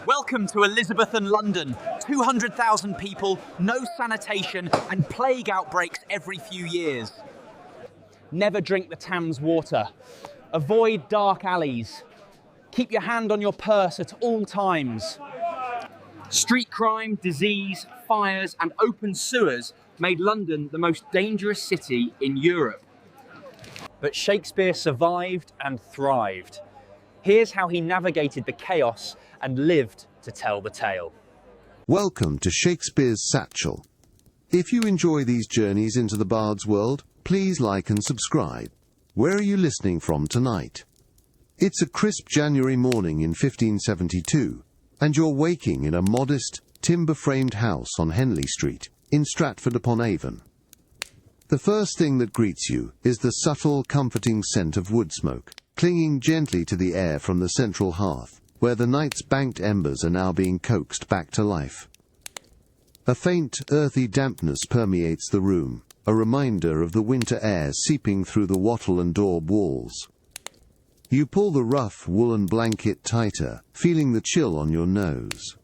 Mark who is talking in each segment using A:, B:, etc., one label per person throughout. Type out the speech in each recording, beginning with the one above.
A: Welcome to Elizabethan London. 200,000 people, no sanitation, and plague outbreaks every few years. Never drink the Thames water. Avoid dark alleys. Keep your hand on your purse at all times. Street crime, disease, fires, and open sewers made London the most dangerous city in Europe. But Shakespeare survived and thrived. Here's how he navigated the chaos and lived to tell the tale.
B: Welcome to Shakespeare's Satchel. If you enjoy these journeys into the bard's world, please like and subscribe. Where are you listening from tonight? It's a crisp January morning in 1572, and you're waking in a modest, timber-framed house on Henley Street in Stratford-upon-Avon. The first thing that greets you is the subtle, comforting scent of wood smoke, clinging gently to the air from the central hearth, where the night's banked embers are now being coaxed back to life. A faint, earthy dampness permeates the room, a reminder of the winter air seeping through the wattle and daub walls. You pull the rough woolen blanket tighter, feeling the chill on your nose.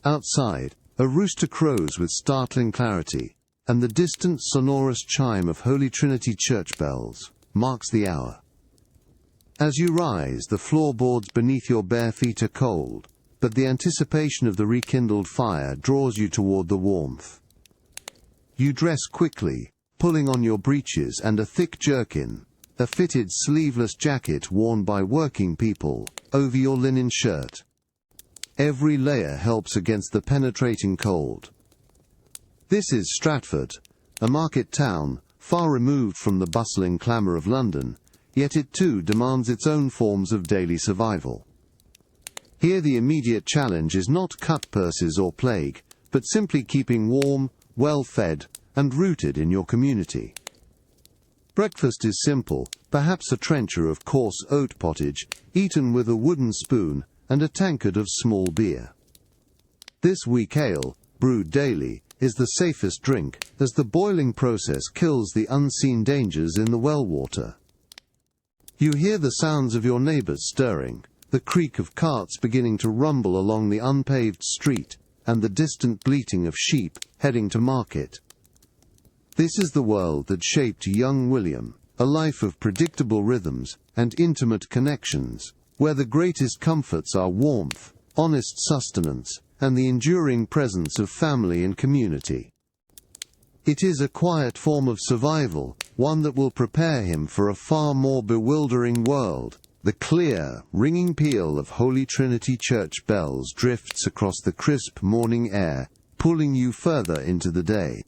B: Outside, a rooster crows with startling clarity, and the distant sonorous chime of Holy Trinity church bells marks the hour. As you rise, the floorboards beneath your bare feet are cold, but the anticipation of the rekindled fire draws you toward the warmth. You dress quickly, pulling on your breeches and a thick jerkin, a fitted sleeveless jacket worn by working people, over your linen shirt. Every layer helps against the penetrating cold. This is Stratford, a market town, far removed from the bustling clamour of London, yet it too demands its own forms of daily survival. Here the immediate challenge is not cutpurses or plague, but simply keeping warm, well-fed, and rooted in your community. Breakfast is simple, perhaps a trencher of coarse oat pottage, eaten with a wooden spoon and a tankard of small beer. This weak ale, brewed daily, is the safest drink, as the boiling process kills the unseen dangers in the well water. You hear the sounds of your neighbours stirring, the creak of carts beginning to rumble along the unpaved street, and the distant bleating of sheep heading to market. This is the world that shaped young William, a life of predictable rhythms and intimate connections, where the greatest comforts are warmth, honest sustenance, and the enduring presence of family and community. It is a quiet form of survival, one that will prepare him for a far more bewildering world. The clear, ringing peal of Holy Trinity church bells drifts across the crisp morning air, pulling you further into the day.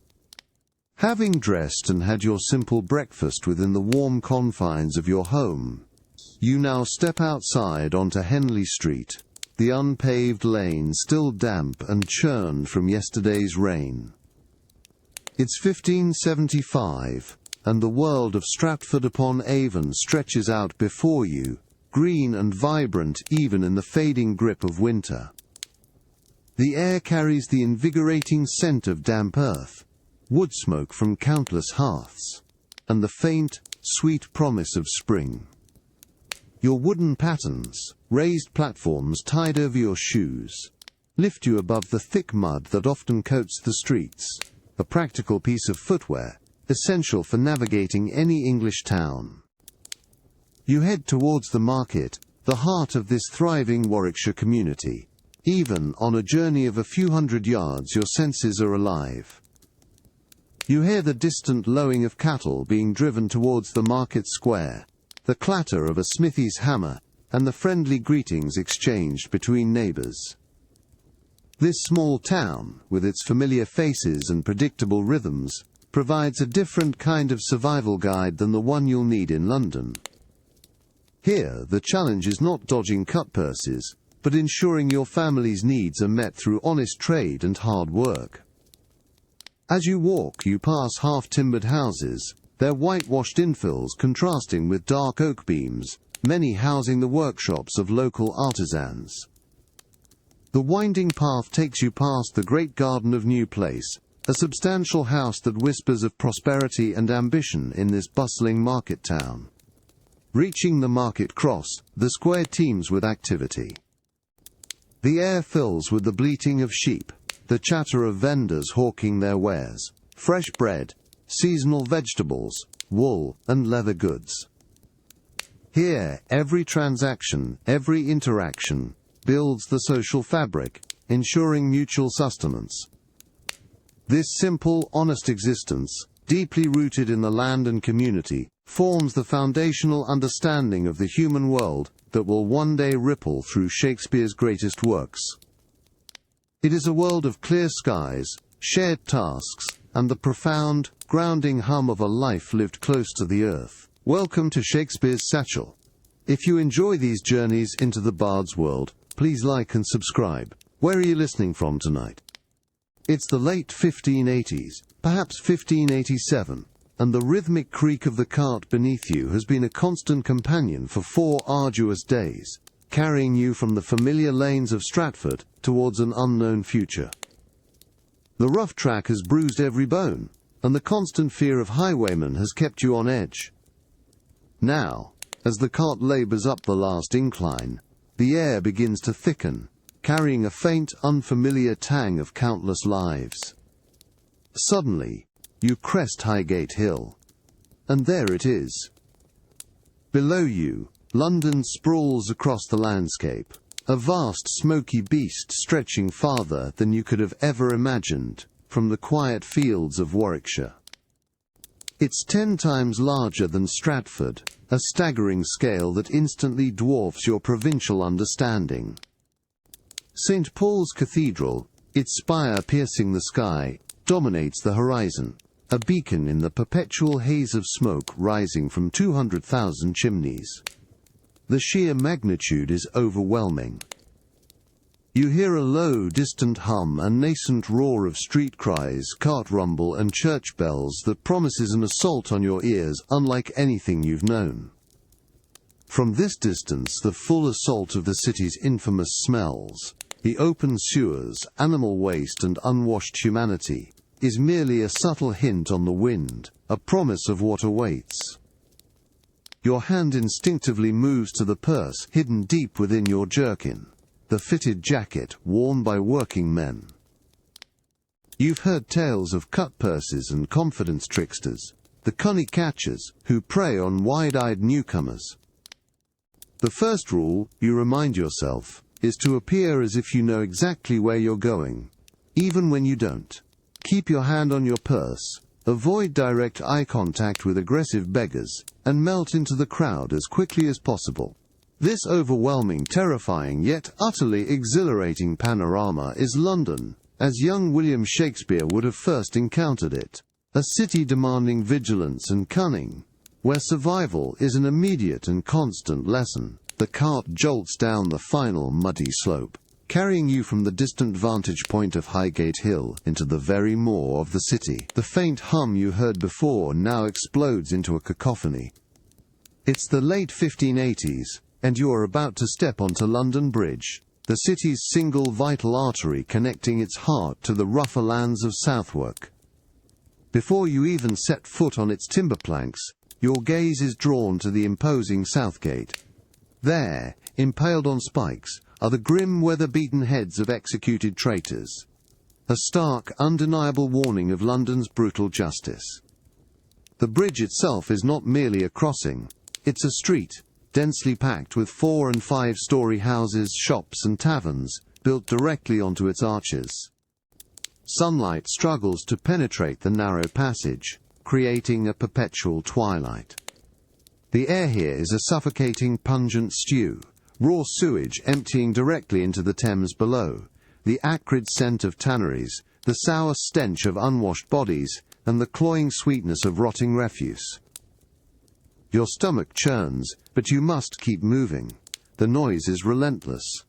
B: Having dressed and had your simple breakfast within the warm confines of your home, you now step outside onto Henley Street, the unpaved lane still damp and churned from yesterday's rain. It's 1575, and the world of Stratford-upon-Avon stretches out before you, green and vibrant even in the fading grip of winter. The air carries the invigorating scent of damp earth, wood smoke from countless hearths, and the faint, sweet promise of spring. Your wooden pattens, raised platforms tied over your shoes, lift you above the thick mud that often coats the streets, a practical piece of footwear, essential for navigating any English town. You head towards the market, the heart of this thriving Warwickshire community. Even on a journey of a few hundred yards, your senses are alive. You hear the distant lowing of cattle being driven towards the market square, the clatter of a smithy's hammer, and the friendly greetings exchanged between neighbours. This small town, with its familiar faces and predictable rhythms, provides a different kind of survival guide than the one you'll need in London. Here, the challenge is not dodging cutpurses, but ensuring your family's needs are met through honest trade and hard work. As you walk, you pass half-timbered houses, their whitewashed infills contrasting with dark oak beams, many housing the workshops of local artisans. The winding path takes you past the great garden of New Place, a substantial house that whispers of prosperity and ambition in this bustling market town. Reaching the market cross, the square teems with activity. The air fills with the bleating of sheep, the chatter of vendors hawking their wares, fresh bread, seasonal vegetables, wool and leather goods. Here, every transaction, every interaction, builds the social fabric, ensuring mutual sustenance. This simple, honest existence, deeply rooted in the land and community, forms the foundational understanding of the human world that will one day ripple through Shakespeare's greatest works. It is a world of clear skies, shared tasks, and the profound, grounding hum of a life lived close to the earth. Welcome to Shakespeare's Satchel. If you enjoy these journeys into the bard's world, please like and subscribe. Where are you listening from tonight? It's the late 1580s, perhaps 1587, and the rhythmic creak of the cart beneath you has been a constant companion for 4 arduous days, carrying you from the familiar lanes of Stratford towards an unknown future. The rough track has bruised every bone, and the constant fear of highwaymen has kept you on edge. Now, as the cart labours up the last incline, the air begins to thicken, carrying a faint, unfamiliar tang of countless lives. Suddenly, you crest Highgate Hill, and there it is. Below you, London sprawls across the landscape, a vast smoky beast stretching farther than you could have ever imagined, from the quiet fields of Warwickshire. It's 10 times larger than Stratford, a staggering scale that instantly dwarfs your provincial understanding. St. Paul's Cathedral, its spire piercing the sky, dominates the horizon, a beacon in the perpetual haze of smoke rising from 200,000 chimneys. The sheer magnitude is overwhelming. You hear a low, distant hum and nascent roar of street cries, cart rumble and church bells that promises an assault on your ears unlike anything you've known. From this distance, the full assault of the city's infamous smells, the open sewers, animal waste and unwashed humanity, is merely a subtle hint on the wind, a promise of what awaits. Your hand instinctively moves to the purse hidden deep within your jerkin, the fitted jacket worn by working men. You've heard tales of cutpurses and confidence tricksters, the cunning catchers who prey on wide-eyed newcomers. The first rule, you remind yourself, is to appear as if you know exactly where you're going, even when you don't. Keep your hand on your purse, avoid direct eye contact with aggressive beggars, and melt into the crowd as quickly as possible. This overwhelming, terrifying, yet utterly exhilarating panorama is London, as young William Shakespeare would have first encountered it. A city demanding vigilance and cunning, where survival is an immediate and constant lesson. The cart jolts down the final muddy slope, carrying you from the distant vantage point of Highgate Hill into the very maw of the city. The faint hum you heard before now explodes into a cacophony. It's the late 1580s, and you are about to step onto London Bridge, the city's single vital artery connecting its heart to the rougher lands of Southwark. Before you even set foot on its timber planks, your gaze is drawn to the imposing Southgate. There, impaled on spikes, are the grim, weather-beaten heads of executed traitors. A stark, undeniable warning of London's brutal justice. The bridge itself is not merely a crossing, it's a street, densely packed with 4- and 5-story houses, shops and taverns, built directly onto its arches. Sunlight struggles to penetrate the narrow passage, creating a perpetual twilight. The air here is a suffocating, pungent stew, raw sewage emptying directly into the Thames below, the acrid scent of tanneries, the sour stench of unwashed bodies, and the cloying sweetness of rotting refuse. Your stomach churns, but you must keep moving. The noise is relentless.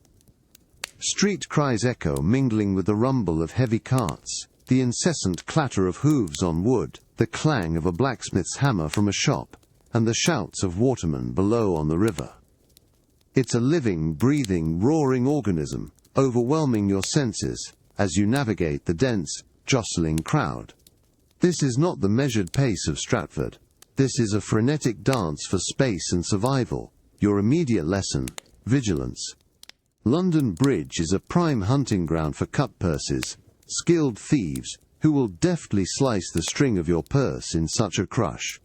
B: Street cries echo, mingling with the rumble of heavy carts, the incessant clatter of hooves on wood, the clang of a blacksmith's hammer from a shop, and the shouts of watermen below on the river. It's a living, breathing, roaring organism, overwhelming your senses as you navigate the dense, jostling crowd. This is not the measured pace of Stratford. This is a frenetic dance for space and survival. Your immediate lesson: vigilance. London Bridge is a prime hunting ground for cutpurses, skilled thieves who will deftly slice the string of your purse in such a crush.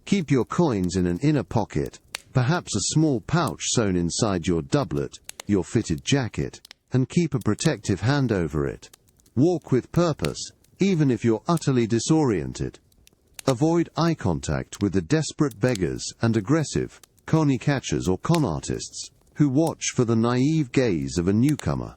B: Keep your coins in an inner pocket, perhaps a small pouch sewn inside your doublet, your fitted jacket, and keep a protective hand over it. Walk with purpose, even if you're utterly disoriented. Avoid eye contact with the desperate beggars and aggressive coney catchers or con artists who watch for the naive gaze of a newcomer.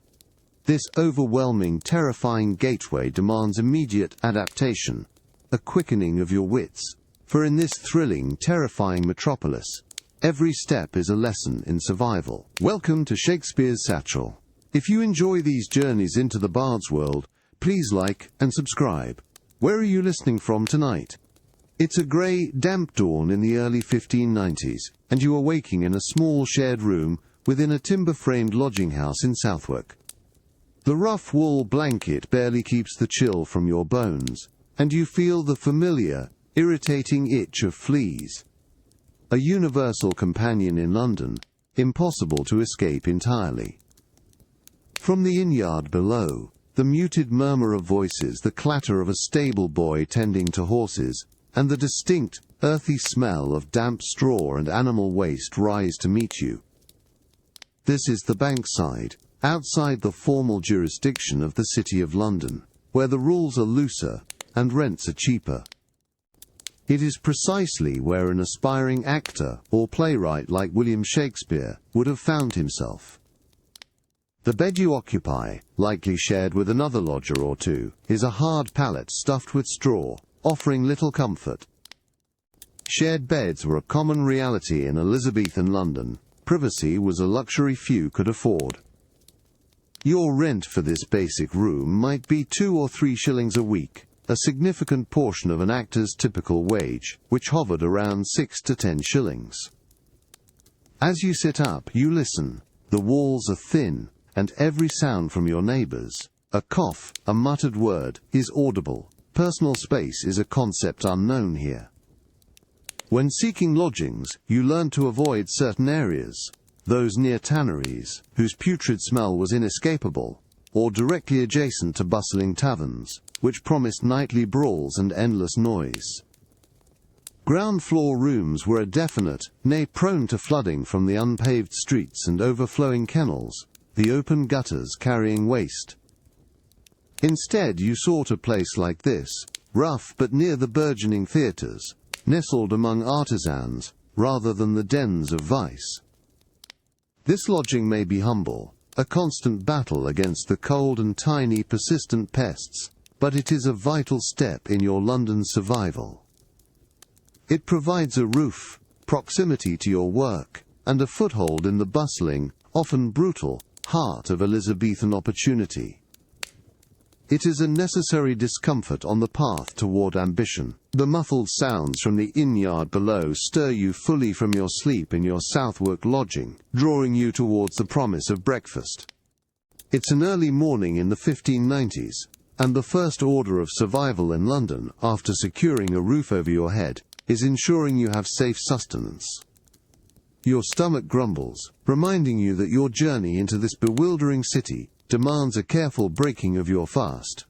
B: This overwhelming, terrifying gateway demands immediate adaptation, a quickening of your wits, for in this thrilling, terrifying metropolis, every step is a lesson in survival. Welcome to Shakespeare's Satchel. If you enjoy these journeys into the bard's world, please like and subscribe. Where are you listening from tonight? It's a grey, damp dawn in the early 1590s, and you are waking in a small shared room within a timber-framed lodging house in Southwark. The rough wool blanket barely keeps the chill from your bones, and you feel the familiar, irritating itch of fleas. A universal companion in London, impossible to escape entirely. From the inn-yard below, the muted murmur of voices, the clatter of a stable boy tending to horses, and the distinct, earthy smell of damp straw and animal waste rise to meet you. This is the Bankside, outside the formal jurisdiction of the City of London, where the rules are looser and rents are cheaper. It is precisely where an aspiring actor or playwright like William Shakespeare would have found himself. The bed you occupy, likely shared with another lodger or two, is a hard pallet stuffed with straw, offering little comfort. Shared beds were a common reality in Elizabethan London. Privacy was a luxury few could afford. Your rent for this basic room might be 2 or 3 shillings a week, a significant portion of an actor's typical wage, which hovered around 6 to 10 shillings. As you sit up, you listen. The walls are thin, and every sound from your neighbours, a cough, a muttered word, is audible. Personal space is a concept unknown here. When seeking lodgings, you learn to avoid certain areas, those near tanneries, whose putrid smell was inescapable, or directly adjacent to bustling taverns, which promised nightly brawls and endless noise. Ground floor rooms were a definite, nay prone to flooding from the unpaved streets and overflowing kennels, the open gutters carrying waste. Instead, you sought a place like this, rough but near the burgeoning theatres, nestled among artisans, rather than the dens of vice. This lodging may be humble, a constant battle against the cold and tiny persistent pests, but it is a vital step in your London survival. It provides a roof, proximity to your work, and a foothold in the bustling, often brutal, heart of Elizabethan opportunity. It is a necessary discomfort on the path toward ambition. The muffled sounds from the inn-yard below stir you fully from your sleep in your Southwark lodging, drawing you towards the promise of breakfast. It's an early morning in the 1590s, and the first order of survival in London, after securing a roof over your head, is ensuring you have safe sustenance. Your stomach grumbles, reminding you that your journey into this bewildering city demands a careful breaking of your fast.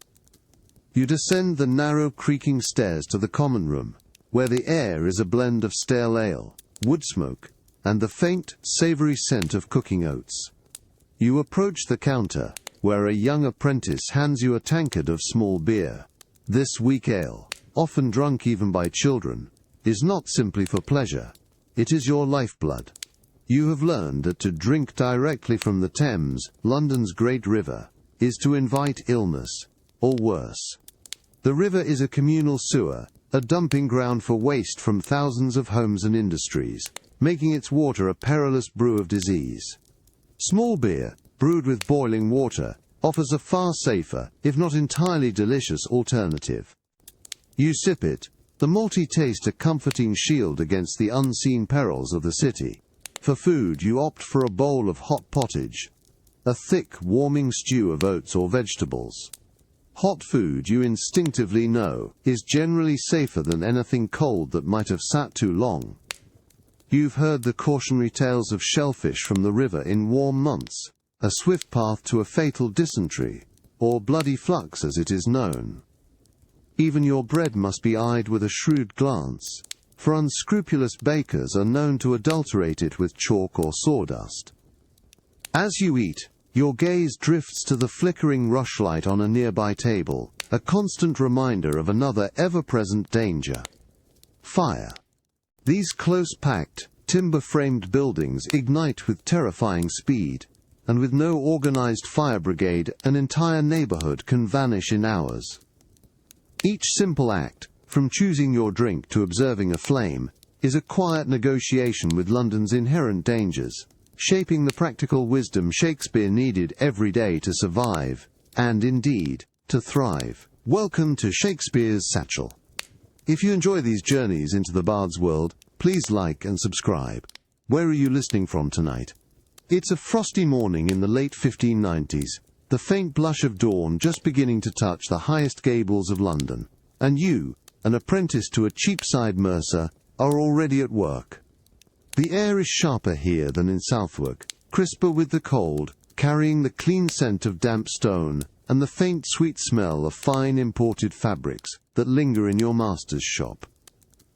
B: You descend the narrow creaking stairs to the common room, where the air is a blend of stale ale, wood smoke, and the faint, savoury scent of cooking oats. You approach the counter, where a young apprentice hands you a tankard of small beer. This weak ale, often drunk even by children, is not simply for pleasure. It is your lifeblood. You have learned that to drink directly from the Thames, London's great river, is to invite illness, or worse. The river is a communal sewer, a dumping ground for waste from thousands of homes and industries, making its water a perilous brew of disease. Small beer, brewed with boiling water, offers a far safer, if not entirely delicious alternative. You sip it, the malty taste a comforting shield against the unseen perils of the city. For food you opt for a bowl of hot pottage, a thick, warming stew of oats or vegetables. Hot food, you instinctively know, is generally safer than anything cold that might have sat too long. You've heard the cautionary tales of shellfish from the river in warm months, a swift path to a fatal dysentery, or bloody flux as it is known. Even your bread must be eyed with a shrewd glance, for unscrupulous bakers are known to adulterate it with chalk or sawdust. As you eat, your gaze drifts to the flickering rushlight on a nearby table, a constant reminder of another ever-present danger: fire. These close-packed, timber-framed buildings ignite with terrifying speed, and with no organized fire brigade, an entire neighborhood can vanish in hours. Each simple act, from choosing your drink to observing a flame, is a quiet negotiation with London's inherent dangers, shaping the practical wisdom Shakespeare needed every day to survive, and indeed, to thrive. Welcome to Shakespeare's Satchel. If you enjoy these journeys into the Bard's world, please like and subscribe. Where are you listening from tonight? It's a frosty morning in the late 1590s, the faint blush of dawn just beginning to touch the highest gables of London, and you, an apprentice to a Cheapside mercer, are already at work. The air is sharper here than in Southwark, crisper with the cold, carrying the clean scent of damp stone and the faint sweet smell of fine imported fabrics that linger in your master's shop.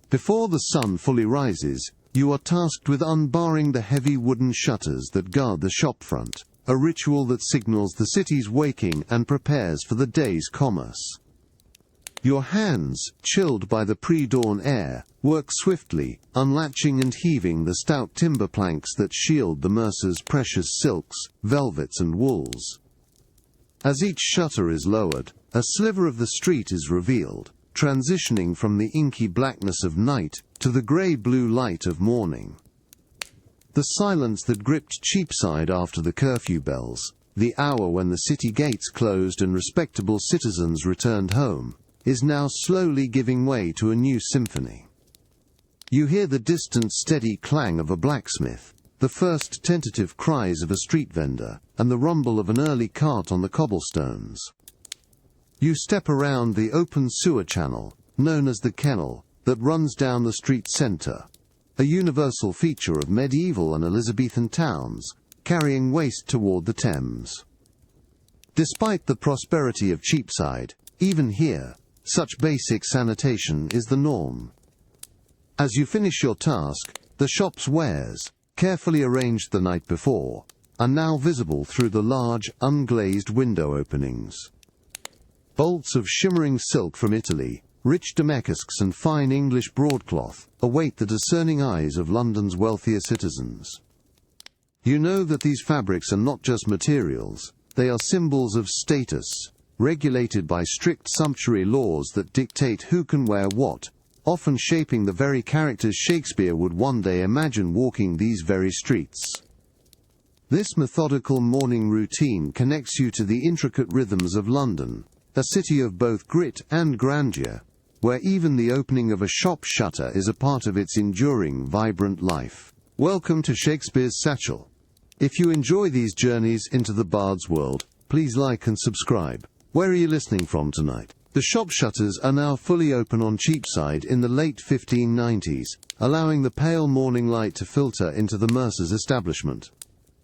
B: Before the sun fully rises, you are tasked with unbarring the heavy wooden shutters that guard the shop front, a ritual that signals the city's waking and prepares for the day's commerce. Your hands, chilled by the pre-dawn air, work swiftly, unlatching and heaving the stout timber planks that shield the mercer's precious silks, velvets and wools. As each shutter is lowered, a sliver of the street is revealed, transitioning from the inky blackness of night to the grey-blue light of morning. The silence that gripped Cheapside after the curfew bells, the hour when the city gates closed and respectable citizens returned home, is now slowly giving way to a new symphony. You hear the distant steady clang of a blacksmith, the first tentative cries of a street vendor, and the rumble of an early cart on the cobblestones. You step around the open sewer channel, known as the kennel, that runs down the street centre, a universal feature of medieval and Elizabethan towns, carrying waste toward the Thames. Despite the prosperity of Cheapside, even here, such basic sanitation is the norm. As you finish your task, the shop's wares, carefully arranged the night before, are now visible through the large, unglazed window openings. Bolts of shimmering silk from Italy, rich damask's and fine English broadcloth await the discerning eyes of London's wealthier citizens. You know that these fabrics are not just materials, they are symbols of status, regulated by strict sumptuary laws that dictate who can wear what, often shaping the very characters Shakespeare would one day imagine walking these very streets. This methodical morning routine connects you to the intricate rhythms of London, a city of both grit and grandeur, where even the opening of a shop shutter is a part of its enduring, vibrant life. Welcome to Shakespeare's Satchel. If you enjoy these journeys into the Bard's world, please like and subscribe. Where are you listening from tonight? The shop shutters are now fully open on Cheapside in the late 1590s, allowing the pale morning light to filter into the mercer's establishment.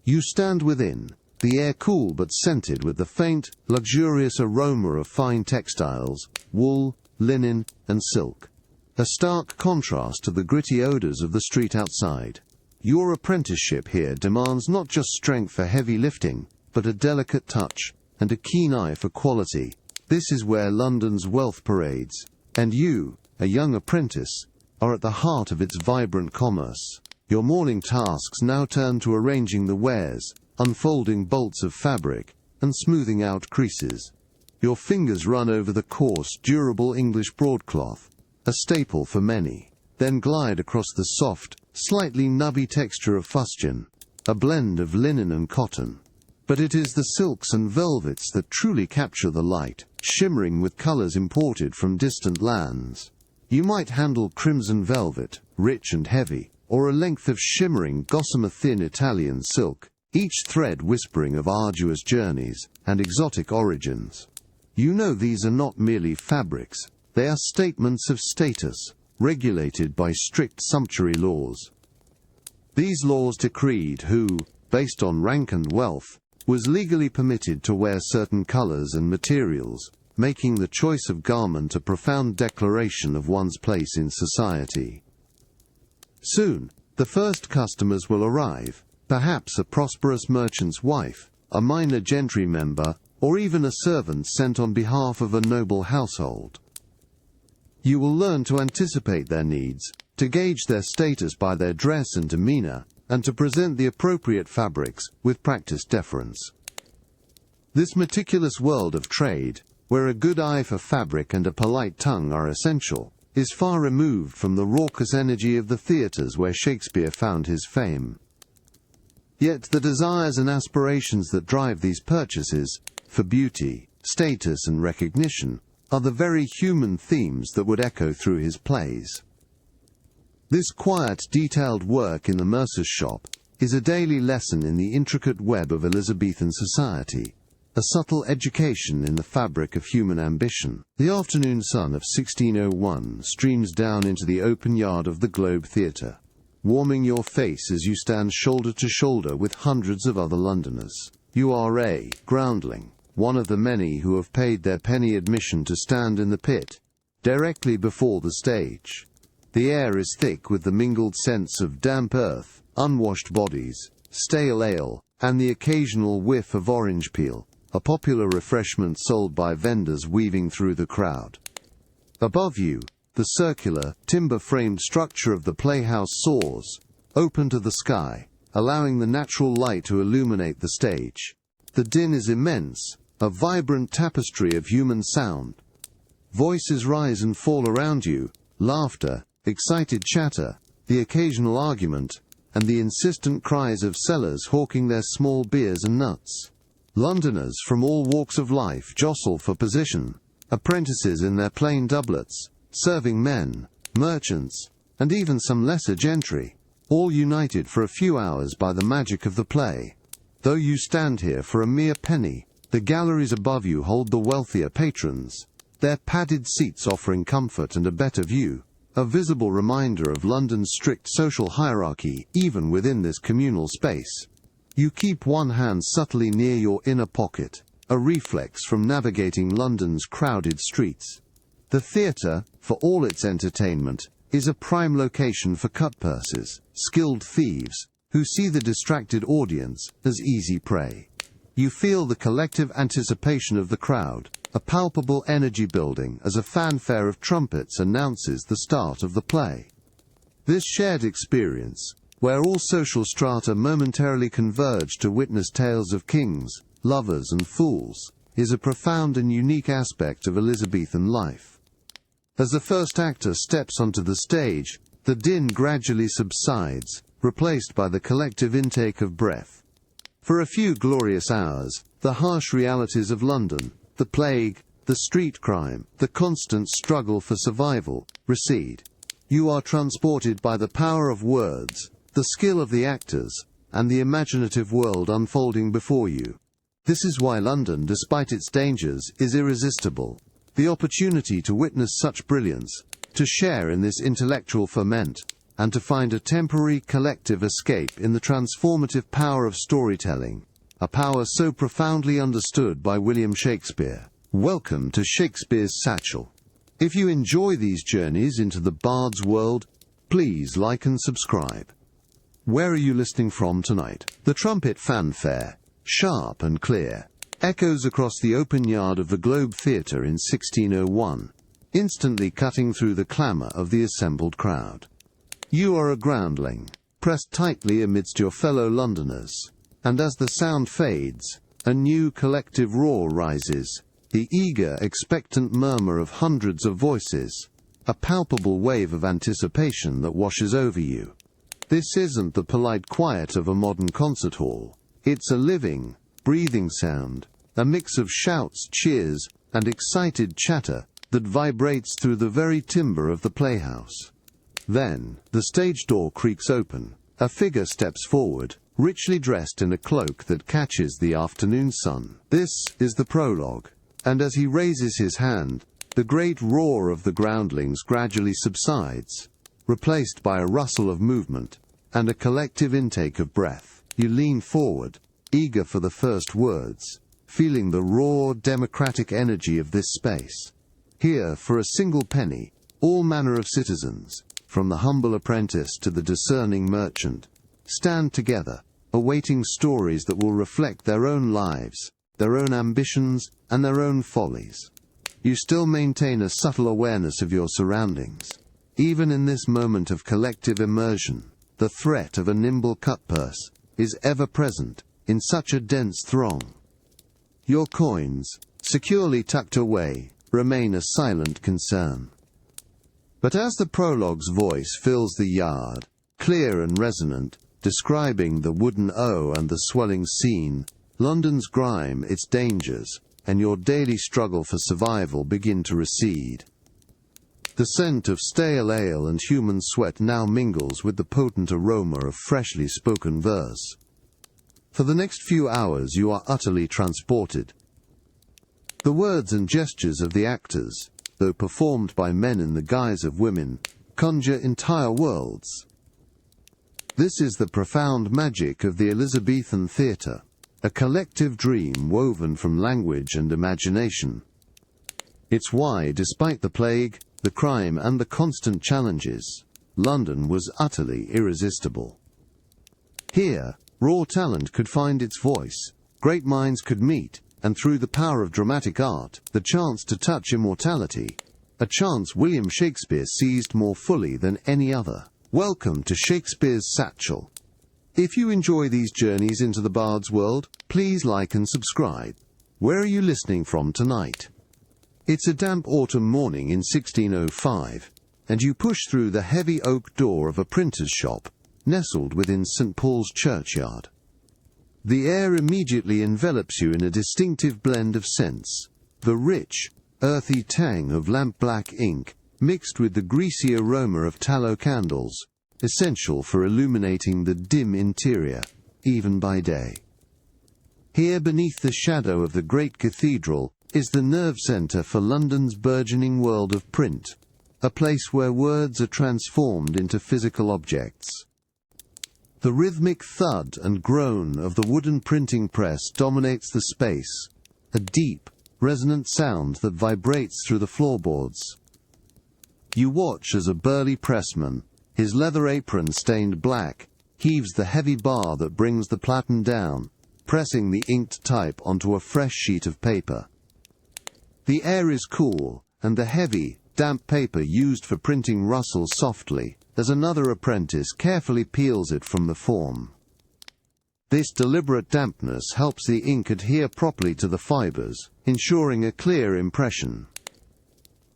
B: You stand within, the air cool but scented with the faint, luxurious aroma of fine textiles, wool, linen, and silk. A stark contrast to the gritty odors of the street outside. Your apprenticeship here demands not just strength for heavy lifting, but a delicate touch and a keen eye for quality. This is where London's wealth parades, and you, a young apprentice, are at the heart of its vibrant commerce. Your morning tasks now turn to arranging the wares, unfolding bolts of fabric, and smoothing out creases. Your fingers run over the coarse, durable English broadcloth, a staple for many, then glide across the soft, slightly nubby texture of fustian, a blend of linen and cotton. But it is the silks and velvets that truly capture the light, shimmering with colors imported from distant lands. You might handle crimson velvet, rich and heavy, or a length of shimmering gossamer-thin Italian silk, each thread whispering of arduous journeys and exotic origins. You know these are not merely fabrics, they are statements of status, regulated by strict sumptuary laws. These laws decreed who, based on rank and wealth, was legally permitted to wear certain colors and materials, making the choice of garment a profound declaration of one's place in society. Soon, the first customers will arrive, perhaps a prosperous merchant's wife, a minor gentry member, or even a servant sent on behalf of a noble household. You will learn to anticipate their needs, to gauge their status by their dress and demeanor, and to present the appropriate fabrics with practiced deference. This meticulous world of trade, where a good eye for fabric and a polite tongue are essential, is far removed from the raucous energy of the theatres where Shakespeare found his fame. Yet the desires and aspirations that drive these purchases, for beauty, status and recognition, are the very human themes that would echo through his plays. This quiet, detailed work in the mercer's shop is a daily lesson in the intricate web of Elizabethan society, a subtle education in the fabric of human ambition. The afternoon sun of 1601 streams down into the open yard of the Globe Theatre, warming your face as you stand shoulder to shoulder with hundreds of other Londoners. You are a groundling, one of the many who have paid their penny admission to stand in the pit, directly before the stage. The air is thick with the mingled scents of damp earth, unwashed bodies, stale ale, and the occasional whiff of orange peel, a popular refreshment sold by vendors weaving through the crowd. Above you, the circular, timber-framed structure of the playhouse soars, open to the sky, allowing the natural light to illuminate the stage. The din is immense, a vibrant tapestry of human sound. Voices rise and fall around you, laughter, excited chatter, the occasional argument, and the insistent cries of sellers hawking their small beers and nuts. Londoners from all walks of life jostle for position, apprentices in their plain doublets, serving men, merchants, and even some lesser gentry, all united for a few hours by the magic of the play. Though you stand here for a mere penny, the galleries above you hold the wealthier patrons, their padded seats offering comfort and a better view, a visible reminder of London's strict social hierarchy even within this communal space. You keep one hand subtly near your inner pocket, a reflex from navigating London's crowded streets. The theatre, for all its entertainment, is a prime location for cutpurses, skilled thieves, who see the distracted audience as easy prey. You feel the collective anticipation of the crowd, a palpable energy building as a fanfare of trumpets announces the start of the play. This shared experience, where all social strata momentarily converge to witness tales of kings, lovers and fools, is a profound and unique aspect of Elizabethan life. As the first actor steps onto the stage, the din gradually subsides, replaced by the collective intake of breath. For a few glorious hours, the harsh realities of London, the plague, the street crime, the constant struggle for survival, recede. You are transported by the power of words, the skill of the actors, and the imaginative world unfolding before you. This is why London, despite its dangers, is irresistible. The opportunity to witness such brilliance, to share in this intellectual ferment, and to find a temporary collective escape in the transformative power of storytelling, a power so profoundly understood by William Shakespeare. Welcome to Shakespeare's Satchel. If you enjoy these journeys into the bard's world, please like and subscribe. Where are you listening from tonight? The trumpet fanfare, sharp and clear, echoes across the open yard of the Globe Theatre in 1601, instantly cutting through the clamour of the assembled crowd. You are a groundling, pressed tightly amidst your fellow Londoners, and as the sound fades, a new collective roar rises, the eager, expectant murmur of hundreds of voices, a palpable wave of anticipation that washes over you. This isn't the polite quiet of a modern concert hall. It's a living, breathing sound, a mix of shouts, cheers, and excited chatter that vibrates through the very timber of the playhouse. Then, the stage door creaks open. A figure steps forward, richly dressed in a cloak that catches the afternoon sun. This is the prologue, and as he raises his hand, the great roar of the groundlings gradually subsides, replaced by a rustle of movement and a collective intake of breath. You lean forward, eager for the first words, feeling the raw democratic energy of this space. Here, for a single penny, all manner of citizens, from the humble apprentice to the discerning merchant, stand together, awaiting stories that will reflect their own lives, their own ambitions, and their own follies. You still maintain a subtle awareness of your surroundings. Even in this moment of collective immersion, the threat of a nimble cutpurse is ever present in such a dense throng. Your coins, securely tucked away, remain a silent concern. But as the prologue's voice fills the yard, clear and resonant, describing the wooden O and the swelling scene, London's grime, its dangers, and your daily struggle for survival begin to recede. The scent of stale ale and human sweat now mingles with the potent aroma of freshly spoken verse. For the next few hours you are utterly transported. The words and gestures of the actors, though performed by men in the guise of women, conjure entire worlds. This is the profound magic of the Elizabethan theatre, a collective dream woven from language and imagination. It's why, despite the plague, the crime and the constant challenges, London was utterly irresistible. Here, raw talent could find its voice, great minds could meet, and through the power of dramatic art, the chance to touch immortality, a chance William Shakespeare seized more fully than any other. Welcome to Shakespeare's Satchel. If you enjoy these journeys into the bard's world, please like and subscribe. Where are you listening from tonight? It's a damp autumn morning in 1605, and you push through the heavy oak door of a printer's shop, nestled within St. Paul's churchyard. The air immediately envelops you in a distinctive blend of scents, the rich, earthy tang of lamp-black ink, mixed with the greasy aroma of tallow candles, essential for illuminating the dim interior, even by day. Here beneath the shadow of the great cathedral is the nerve centre for London's burgeoning world of print, a place where words are transformed into physical objects. The rhythmic thud and groan of the wooden printing press dominates the space, a deep, resonant sound that vibrates through the floorboards. You watch as a burly pressman, his leather apron stained black, heaves the heavy bar that brings the platen down, pressing the inked type onto a fresh sheet of paper. The air is cool, and the heavy, damp paper used for printing rustles softly, as another apprentice carefully peels it from the form. This deliberate dampness helps the ink adhere properly to the fibers, ensuring a clear impression.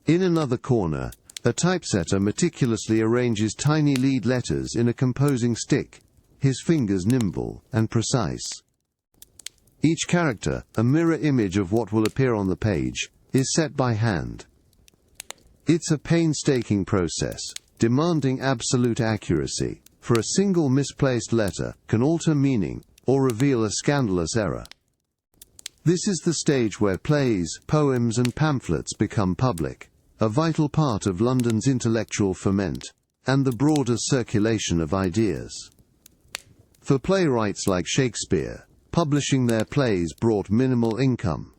B: In another corner, a typesetter meticulously arranges tiny lead letters in a composing stick, his fingers nimble and precise. Each character, a mirror image of what will appear on the page, is set by hand. It's a painstaking process, demanding absolute accuracy, for a single misplaced letter can alter meaning or reveal a scandalous error. This is the stage where plays, poems and pamphlets become public, a vital part of London's intellectual ferment, and the broader circulation of ideas. For playwrights like Shakespeare, publishing their plays brought minimal income.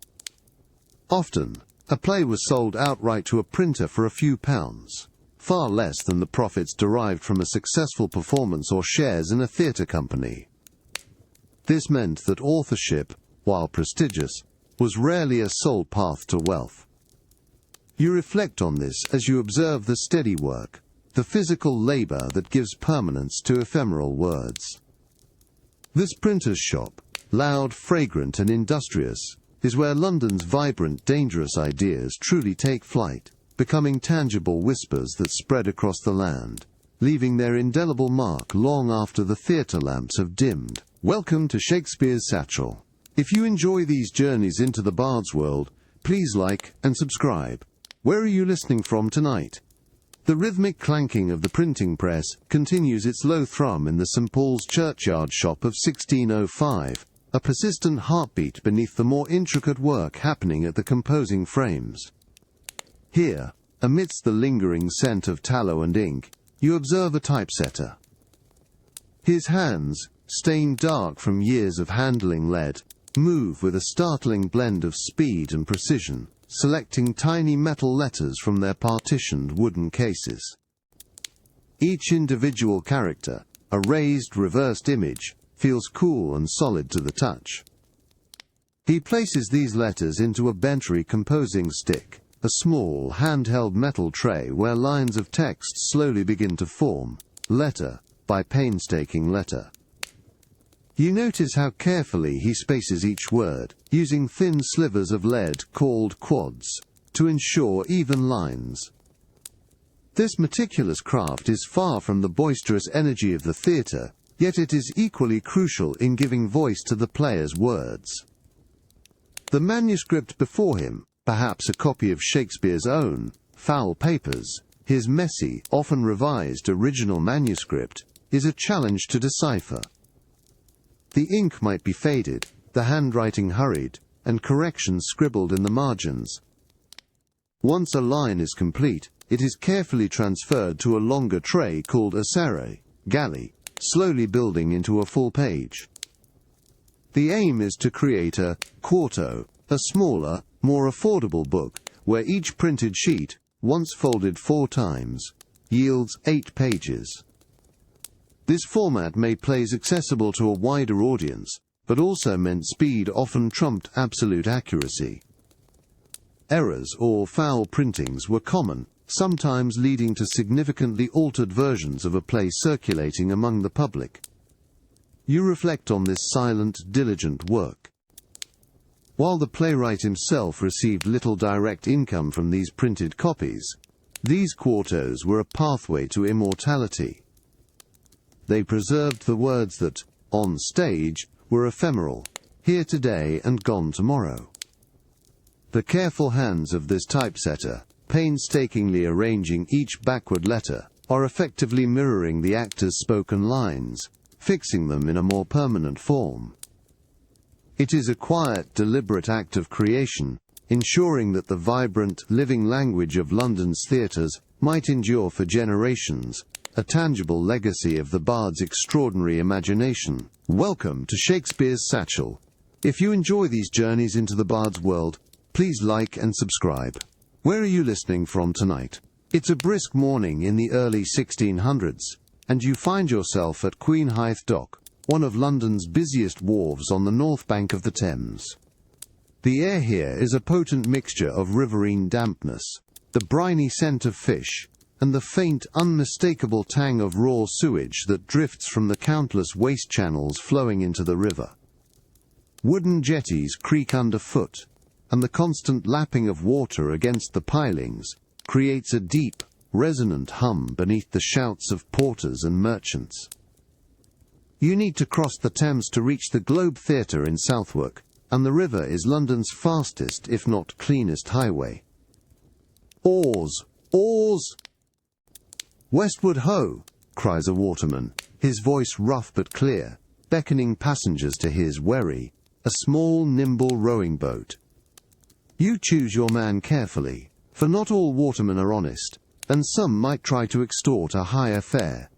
B: Often, a play was sold outright to a printer for a few pounds, far less than the profits derived from a successful performance or shares in a theatre company. This meant that authorship, while prestigious, was rarely a sole path to wealth. You reflect on this as you observe the steady work, the physical labor that gives permanence to ephemeral words. This printer's shop, loud, fragrant and industrious, is where London's vibrant, dangerous ideas truly take flight, becoming tangible whispers that spread across the land, leaving their indelible mark long after the theatre lamps have dimmed. Welcome to Shakespeare's Satchel. If you enjoy these journeys into the bard's world, please like and subscribe. Where are you listening from tonight? The rhythmic clanking of the printing press continues its low thrum in the St. Paul's churchyard shop of 1605, a persistent heartbeat beneath the more intricate work happening at the composing frames. Here, amidst the lingering scent of tallow and ink, you observe a typesetter. His hands, stained dark from years of handling lead, move with a startling blend of speed and precision, selecting tiny metal letters from their partitioned wooden cases. Each individual character, a raised reversed image, feels cool and solid to the touch. He places these letters into a Bentley composing stick, a small handheld metal tray where lines of text slowly begin to form, letter by painstaking letter. You notice how carefully he spaces each word, using thin slivers of lead called quads, to ensure even lines. This meticulous craft is far from the boisterous energy of the theatre, yet it is equally crucial in giving voice to the player's words. The manuscript before him, perhaps a copy of Shakespeare's own, Foul Papers, his messy, often revised original manuscript, is a challenge to decipher. The ink might be faded, the handwriting hurried, and corrections scribbled in the margins. Once a line is complete, it is carefully transferred to a longer tray called a serre, galley, slowly building into a full page. The aim is to create a quarto, a smaller, more affordable book, where each printed sheet, once folded 4 times, yields 8 pages. This format made plays accessible to a wider audience, but also meant speed often trumped absolute accuracy. Errors or foul printings were common, sometimes leading to significantly altered versions of a play circulating among the public. You reflect on this silent, diligent work. While the playwright himself received little direct income from these printed copies, these quartos were a pathway to immortality. They preserved the words that, on stage, were ephemeral, here today and gone tomorrow. The careful hands of this typesetter, painstakingly arranging each backward letter, are effectively mirroring the actor's spoken lines, fixing them in a more permanent form. It is a quiet, deliberate act of creation, ensuring that the vibrant, living language of London's theatres might endure for generations, a tangible legacy of the bard's extraordinary imagination. Welcome to Shakespeare's Satchel. If you enjoy these journeys into the bard's world, please like and subscribe. Where are you listening from tonight? It's a brisk morning in the early 1600s, and you find yourself at Queen Hithe Dock, one of London's busiest wharves on the north bank of the Thames. The air here is a potent mixture of riverine dampness, the briny scent of fish, and the faint, unmistakable tang of raw sewage that drifts from the countless waste channels flowing into the river. Wooden jetties creak underfoot, and the constant lapping of water against the pilings creates a deep, resonant hum beneath the shouts of porters and merchants. You need to cross the Thames to reach the Globe Theatre in Southwark, and the river is London's fastest, if not cleanest, highway. Oars! Oars! Westward ho! Cries a waterman, his voice rough but clear, beckoning passengers to his wherry, a small, nimble rowing boat. You choose your man carefully, for not all watermen are honest, and some might try to extort a higher fare.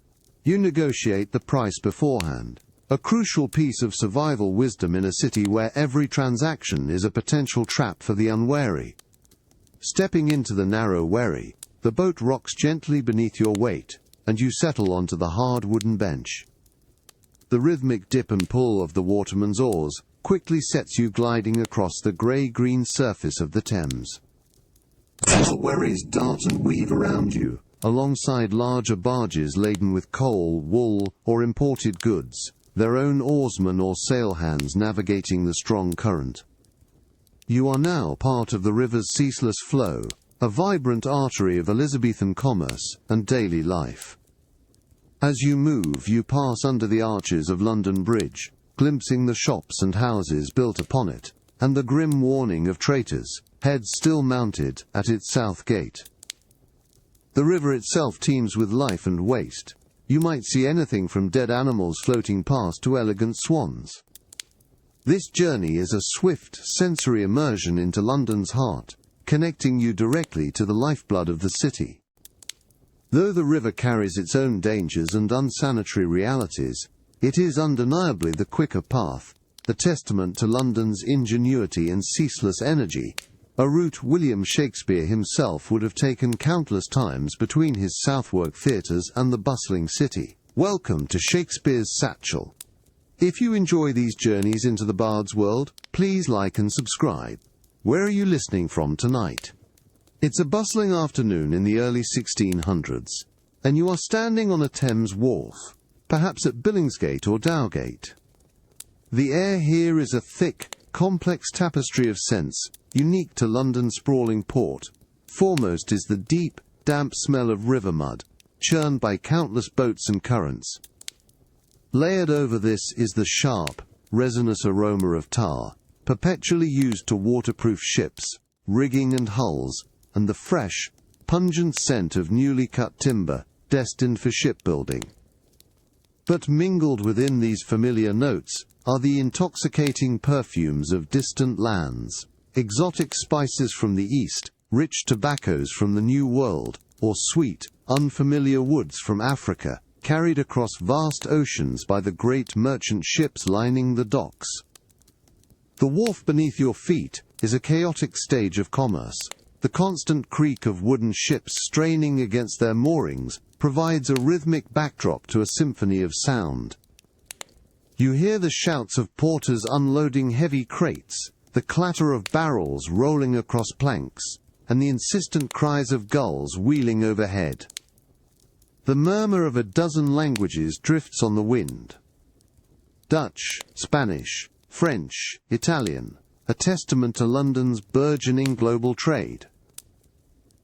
B: You negotiate the price beforehand, a crucial piece of survival wisdom in a city where every transaction is a potential trap for the unwary. Stepping into the narrow wherry, the boat rocks gently beneath your weight, and you settle onto the hard wooden bench. The rhythmic dip and pull of the waterman's oars quickly sets you gliding across the grey-green surface of the Thames. Little wherries dart and weave around you, alongside larger barges laden with coal, wool, or imported goods, their own oarsmen or sail hands navigating the strong current. You are now part of the river's ceaseless flow, a vibrant artery of Elizabethan commerce and daily life. As you move, you pass under the arches of London Bridge, glimpsing the shops and houses built upon it, and the grim warning of traitors, heads still mounted, at its south gate. The river itself teems with life and waste. You might see anything from dead animals floating past to elegant swans. This journey is a swift, sensory immersion into London's heart, connecting you directly to the lifeblood of the city. Though the river carries its own dangers and unsanitary realities, It is undeniably the quicker path, a testament to London's ingenuity and ceaseless energy, a route William Shakespeare himself would have taken countless times between his Southwark theatres and the bustling city. Welcome to Shakespeare's Satchel. If you enjoy these journeys into the Bard's world, please like and subscribe. Where are you listening from tonight? It's a bustling afternoon in the early 1600s, and you are standing on a Thames wharf, perhaps at Billingsgate or Dowgate. The air here is a thick, complex tapestry of scents, unique to London's sprawling port. Foremost is the deep, damp smell of river mud, churned by countless boats and currents. Layered over this is the sharp, resinous aroma of tar, perpetually used to waterproof ships, rigging and hulls, and the fresh, pungent scent of newly cut timber, destined for shipbuilding. But mingled within these familiar notes are the intoxicating perfumes of distant lands, exotic spices from the East, rich tobaccos from the New World, or sweet, unfamiliar woods from Africa, carried across vast oceans by the great merchant ships lining the docks. The wharf beneath your feet is a chaotic stage of commerce. The constant creak of wooden ships straining against their moorings provides a rhythmic backdrop to a symphony of sound. You hear the shouts of porters unloading heavy crates, the clatter of barrels rolling across planks, and the insistent cries of gulls wheeling overhead. The murmur of a dozen languages drifts on the wind. Dutch, Spanish, French, Italian, a testament to London's burgeoning global trade.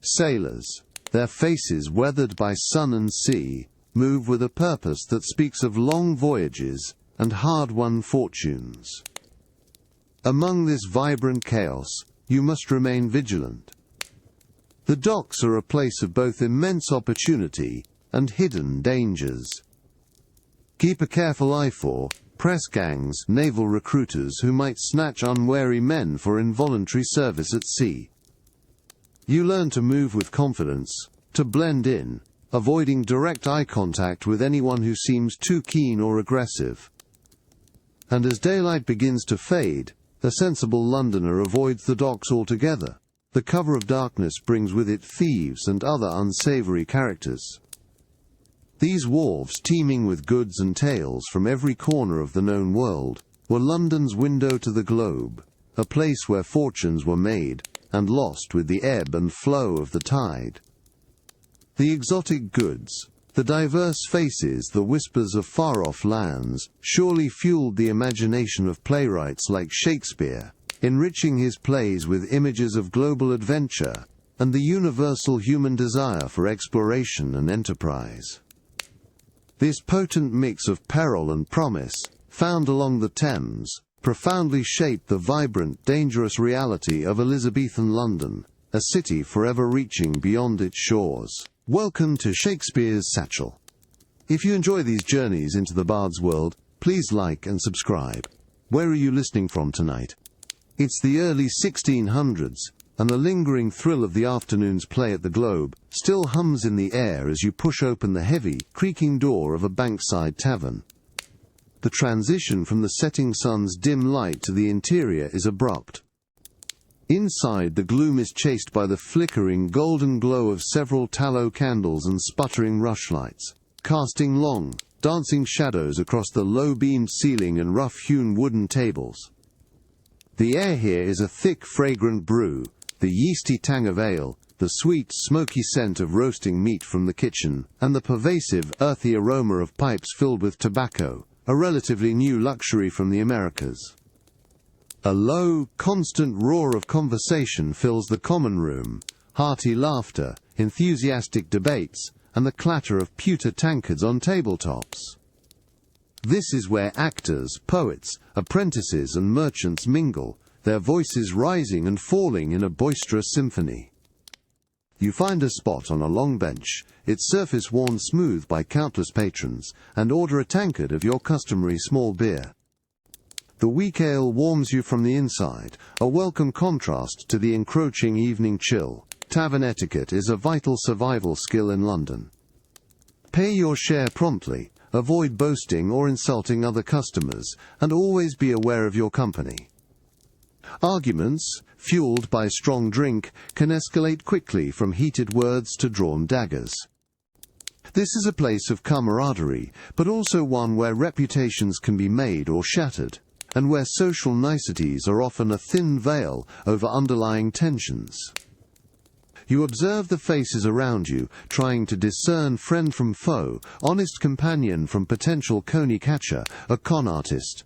B: Sailors, their faces weathered by sun and sea, move with a purpose that speaks of long voyages and hard-won fortunes. Among this vibrant chaos, you must remain vigilant. The docks are a place of both immense opportunity and hidden dangers. Keep a careful eye for press gangs, naval recruiters who might snatch unwary men for involuntary service at sea. You learn to move with confidence, to blend in, avoiding direct eye contact with anyone who seems too keen or aggressive. And as daylight begins to fade, a sensible Londoner avoids the docks altogether. The cover of darkness brings with it thieves and other unsavory characters. These wharves, teeming with goods and tales from every corner of the known world, were London's window to the globe, a place where fortunes were made and lost with the ebb and flow of the tide. The exotic goods, the diverse faces, the whispers of far-off lands, surely fueled the imagination of playwrights like Shakespeare, enriching his plays with images of global adventure and the universal human desire for exploration and enterprise. This potent mix of peril and promise, found along the Thames, profoundly shaped the vibrant, dangerous reality of Elizabethan London, a city forever reaching beyond its shores. Welcome to Shakespeare's Satchel. If you enjoy these journeys into the Bard's world, please like and subscribe. Where are you listening from tonight? It's the early 1600s, and the lingering thrill of the afternoon's play at the Globe still hums in the air as you push open the heavy, creaking door of a bankside tavern. The transition from the setting sun's dim light to the interior is abrupt. Inside, the gloom is chased by the flickering golden glow of several tallow candles and sputtering rushlights, casting long, dancing shadows across the low-beamed ceiling and rough-hewn wooden tables. The air here is a thick, fragrant brew, the yeasty tang of ale, the sweet, smoky scent of roasting meat from the kitchen, and the pervasive, earthy aroma of pipes filled with tobacco, a relatively new luxury from the Americas. A low, constant roar of conversation fills the common room, hearty laughter, enthusiastic debates, and the clatter of pewter tankards on tabletops. This is where actors, poets, apprentices and merchants mingle, their voices rising and falling in a boisterous symphony. You find a spot on a long bench, its surface worn smooth by countless patrons, and order a tankard of your customary small beer. The weak ale warms you from the inside, a welcome contrast to the encroaching evening chill. Tavern etiquette is a vital survival skill in London. Pay your share promptly, Avoid boasting or insulting other customers, and always be aware of your company. Arguments, fueled by strong drink, can escalate quickly from heated words to drawn daggers. This is a place of camaraderie, but also one where reputations can be made or shattered, and where social niceties are often a thin veil over underlying tensions. You observe the faces around you, trying to discern friend from foe, honest companion from potential coney catcher, a con artist.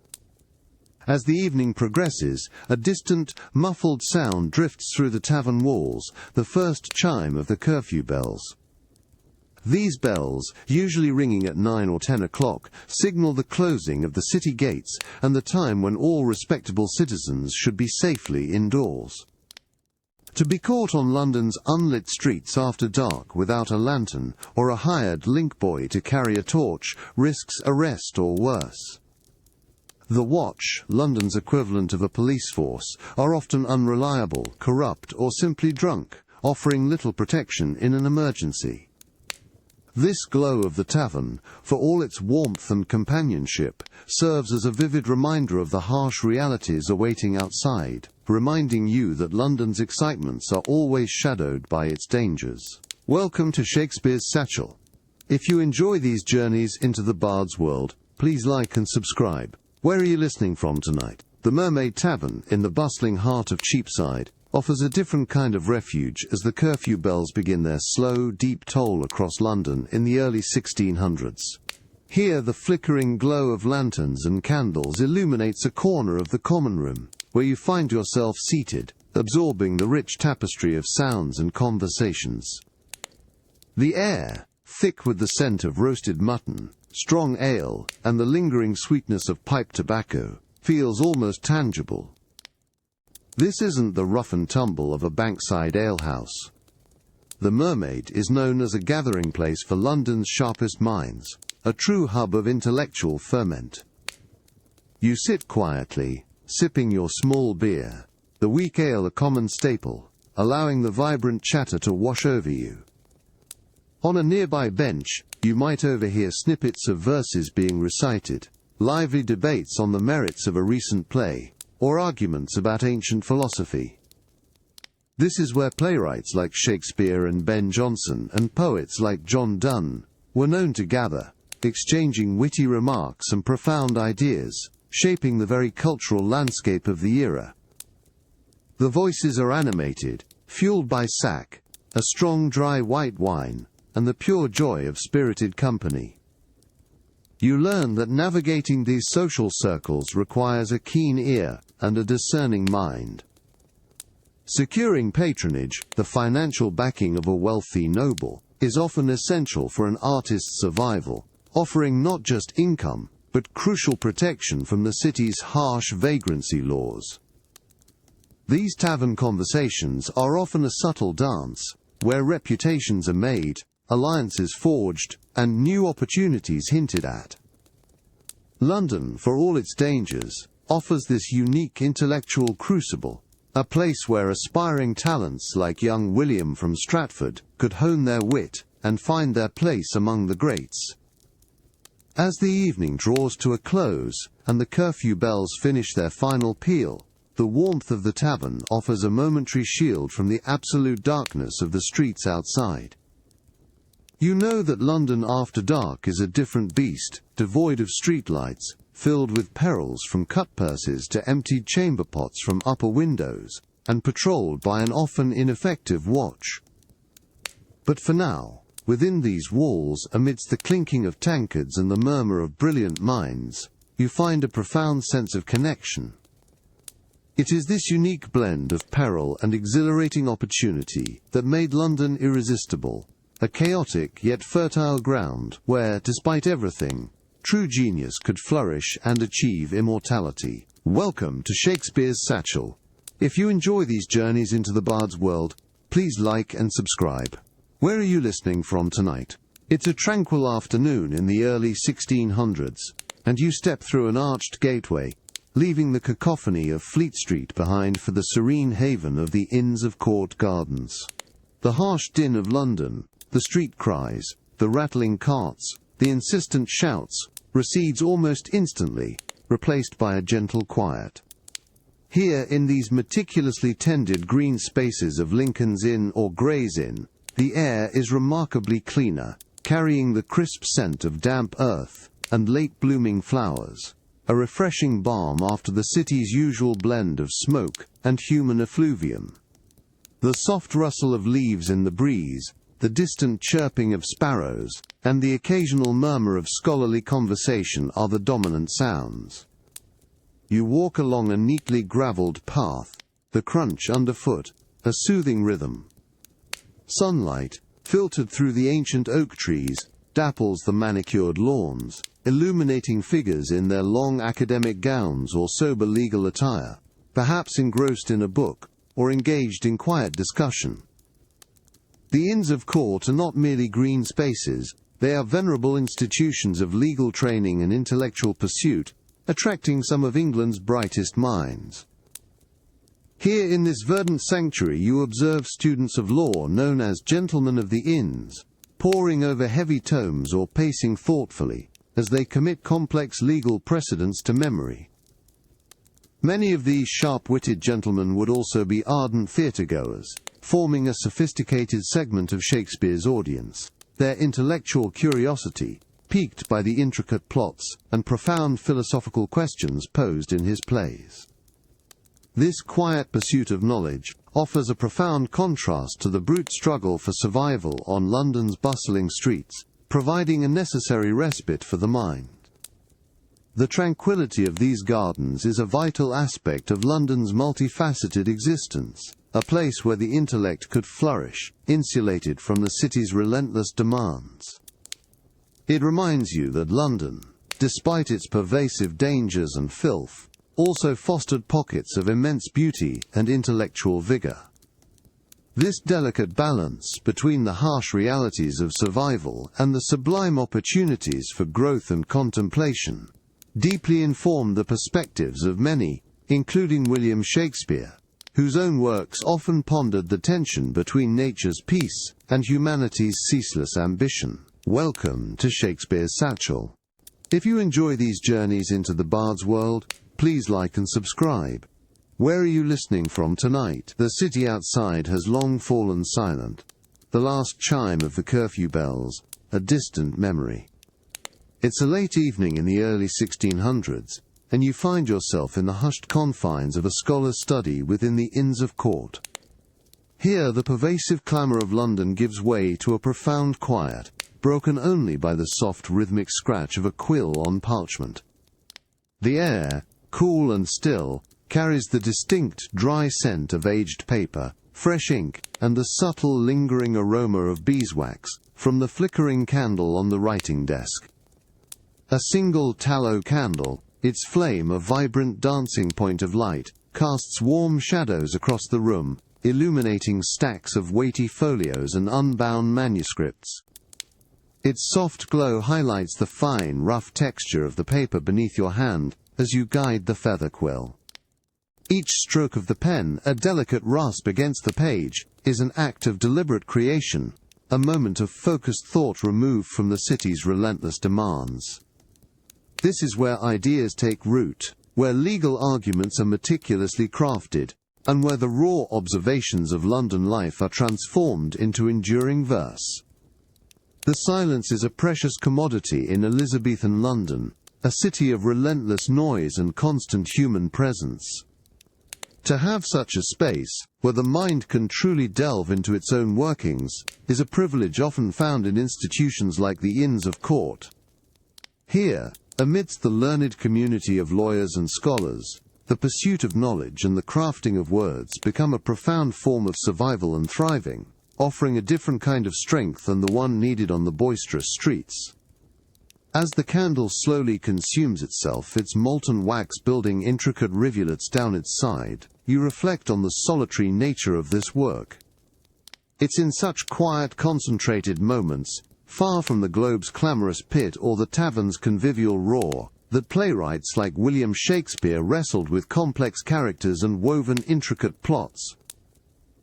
B: As the evening progresses, a distant, muffled sound drifts through the tavern walls, the first chime of the curfew bells. These bells, usually ringing at 9 or 10 o'clock, signal the closing of the city gates and the time when all respectable citizens should be safely indoors. To be caught on London's unlit streets after dark without a lantern or a hired link boy to carry a torch risks arrest or worse. The watch, London's equivalent of a police force, are often unreliable, corrupt, or simply drunk, offering little protection in an emergency. This glow of the tavern, for all its warmth and companionship, serves as a vivid reminder of the harsh realities awaiting outside, reminding you that London's excitements are always shadowed by its dangers. Welcome to Shakespeare's Satchel. If you enjoy these journeys into the bard's world, please like and subscribe. Where are you listening from tonight? The Mermaid Tavern, in the bustling heart of Cheapside, offers a different kind of refuge as the curfew bells begin their slow, deep toll across London in the early 1600s. Here the flickering glow of lanterns and candles illuminates a corner of the common room, where you find yourself seated, absorbing the rich tapestry of sounds and conversations. The air, thick with the scent of roasted mutton, strong ale, and the lingering sweetness of pipe tobacco, feels almost tangible. This isn't the rough and tumble of a bankside alehouse. The Mermaid is known as a gathering place for London's sharpest minds, a true hub of intellectual ferment. You sit quietly, sipping your small beer, the weak ale a common staple, allowing the vibrant chatter to wash over you. On a nearby bench, you might overhear snippets of verses being recited, lively debates on the merits of a recent play, or arguments about ancient philosophy. This is where playwrights like Shakespeare and Ben Jonson and poets like John Donne were known to gather, exchanging witty remarks and profound ideas, shaping the very cultural landscape of the era. The voices are animated, fueled by sack, a strong dry white wine, and the pure joy of spirited company. You learn that navigating these social circles requires a keen ear and a discerning mind. Securing patronage, the financial backing of a wealthy noble, is often essential for an artist's survival, offering not just income, but crucial protection from the city's harsh vagrancy laws. These tavern conversations are often a subtle dance, where reputations are made, alliances forged, and new opportunities hinted at. London, for all its dangers, offers this unique intellectual crucible, a place where aspiring talents like young William from Stratford could hone their wit and find their place among the greats. As the evening draws to a close and the curfew bells finish their final peal, the warmth of the tavern offers a momentary shield from the absolute darkness of the streets outside. You know that London after dark is a different beast, devoid of streetlights, filled with perils from cutpurses to emptied chamber pots from upper windows, and patrolled by an often ineffective watch. But for now, within these walls, amidst the clinking of tankards and the murmur of brilliant minds, you find a profound sense of connection. It is this unique blend of peril and exhilarating opportunity that made London irresistible, a chaotic yet fertile ground where, despite everything, true genius could flourish and achieve immortality. Welcome to Shakespeare's Satchel. If you enjoy these journeys into the bard's world, please like and subscribe. Where are you listening from tonight? It's a tranquil afternoon in the early 1600s, and you step through an arched gateway, leaving the cacophony of Fleet Street behind for the serene haven of the Inns of Court Gardens. The harsh din of London, the street cries, the rattling carts, the insistent shouts, recedes almost instantly, replaced by a gentle quiet. Here, in these meticulously tended green spaces of Lincoln's Inn or Gray's Inn, the air is remarkably cleaner, carrying the crisp scent of damp earth and late-blooming flowers, a refreshing balm after the city's usual blend of smoke and human effluvium. The soft rustle of leaves in the breeze, the distant chirping of sparrows, and the occasional murmur of scholarly conversation are the dominant sounds. You walk along a neatly gravelled path, the crunch underfoot, a soothing rhythm. Sunlight, filtered through the ancient oak trees, dapples the manicured lawns, illuminating figures in their long academic gowns or sober legal attire, perhaps engrossed in a book, or engaged in quiet discussion. The Inns of Court are not merely green spaces, they are venerable institutions of legal training and intellectual pursuit, attracting some of England's brightest minds. Here in this verdant sanctuary you observe students of law known as gentlemen of the inns, poring over heavy tomes or pacing thoughtfully, as they commit complex legal precedents to memory. Many of these sharp-witted gentlemen would also be ardent theatre-goers, forming a sophisticated segment of Shakespeare's audience, their intellectual curiosity piqued by the intricate plots and profound philosophical questions posed in his plays. This quiet pursuit of knowledge offers a profound contrast to the brute struggle for survival on London's bustling streets, providing a necessary respite for the mind. The tranquility of these gardens is a vital aspect of London's multifaceted existence, a place where the intellect could flourish, insulated from the city's relentless demands. It reminds you that London, despite its pervasive dangers and filth, also fostered pockets of immense beauty and intellectual vigor. This delicate balance between the harsh realities of survival and the sublime opportunities for growth and contemplation deeply informed the perspectives of many, including William Shakespeare, whose own works often pondered the tension between nature's peace and humanity's ceaseless ambition. Welcome to Shakespeare's Satchel. If you enjoy these journeys into the Bard's world, please like and subscribe. Where are you listening from tonight? The city outside has long fallen silent, the last chime of the curfew bells, a distant memory. It's a late evening in the early 1600s, and you find yourself in the hushed confines of a scholar's study within the Inns of Court. Here the pervasive clamour of London gives way to a profound quiet, broken only by the soft rhythmic scratch of a quill on parchment. The air, cool and still, carries the distinct dry scent of aged paper, fresh ink, and the subtle lingering aroma of beeswax from the flickering candle on the writing desk. A single tallow candle, its flame a vibrant dancing point of light, casts warm shadows across the room, illuminating stacks of weighty folios and unbound manuscripts. Its soft glow highlights the fine, rough texture of the paper beneath your hand as you guide the feather quill. Each stroke of the pen, a delicate rasp against the page, is an act of deliberate creation, a moment of focused thought removed from the city's relentless demands. This is where ideas take root, where legal arguments are meticulously crafted, and where the raw observations of London life are transformed into enduring verse. The silence is a precious commodity in Elizabethan London, a city of relentless noise and constant human presence. To have such a space, where the mind can truly delve into its own workings, is a privilege often found in institutions like the Inns of Court. Here, amidst the learned community of lawyers and scholars, the pursuit of knowledge and the crafting of words become a profound form of survival and thriving, offering a different kind of strength than the one needed on the boisterous streets. As the candle slowly consumes itself, its molten wax building intricate rivulets down its side, you reflect on the solitary nature of this work. It's in such quiet, concentrated moments, far from the globe's clamorous pit or the tavern's convivial roar, that playwrights like William Shakespeare wrestled with complex characters and woven intricate plots.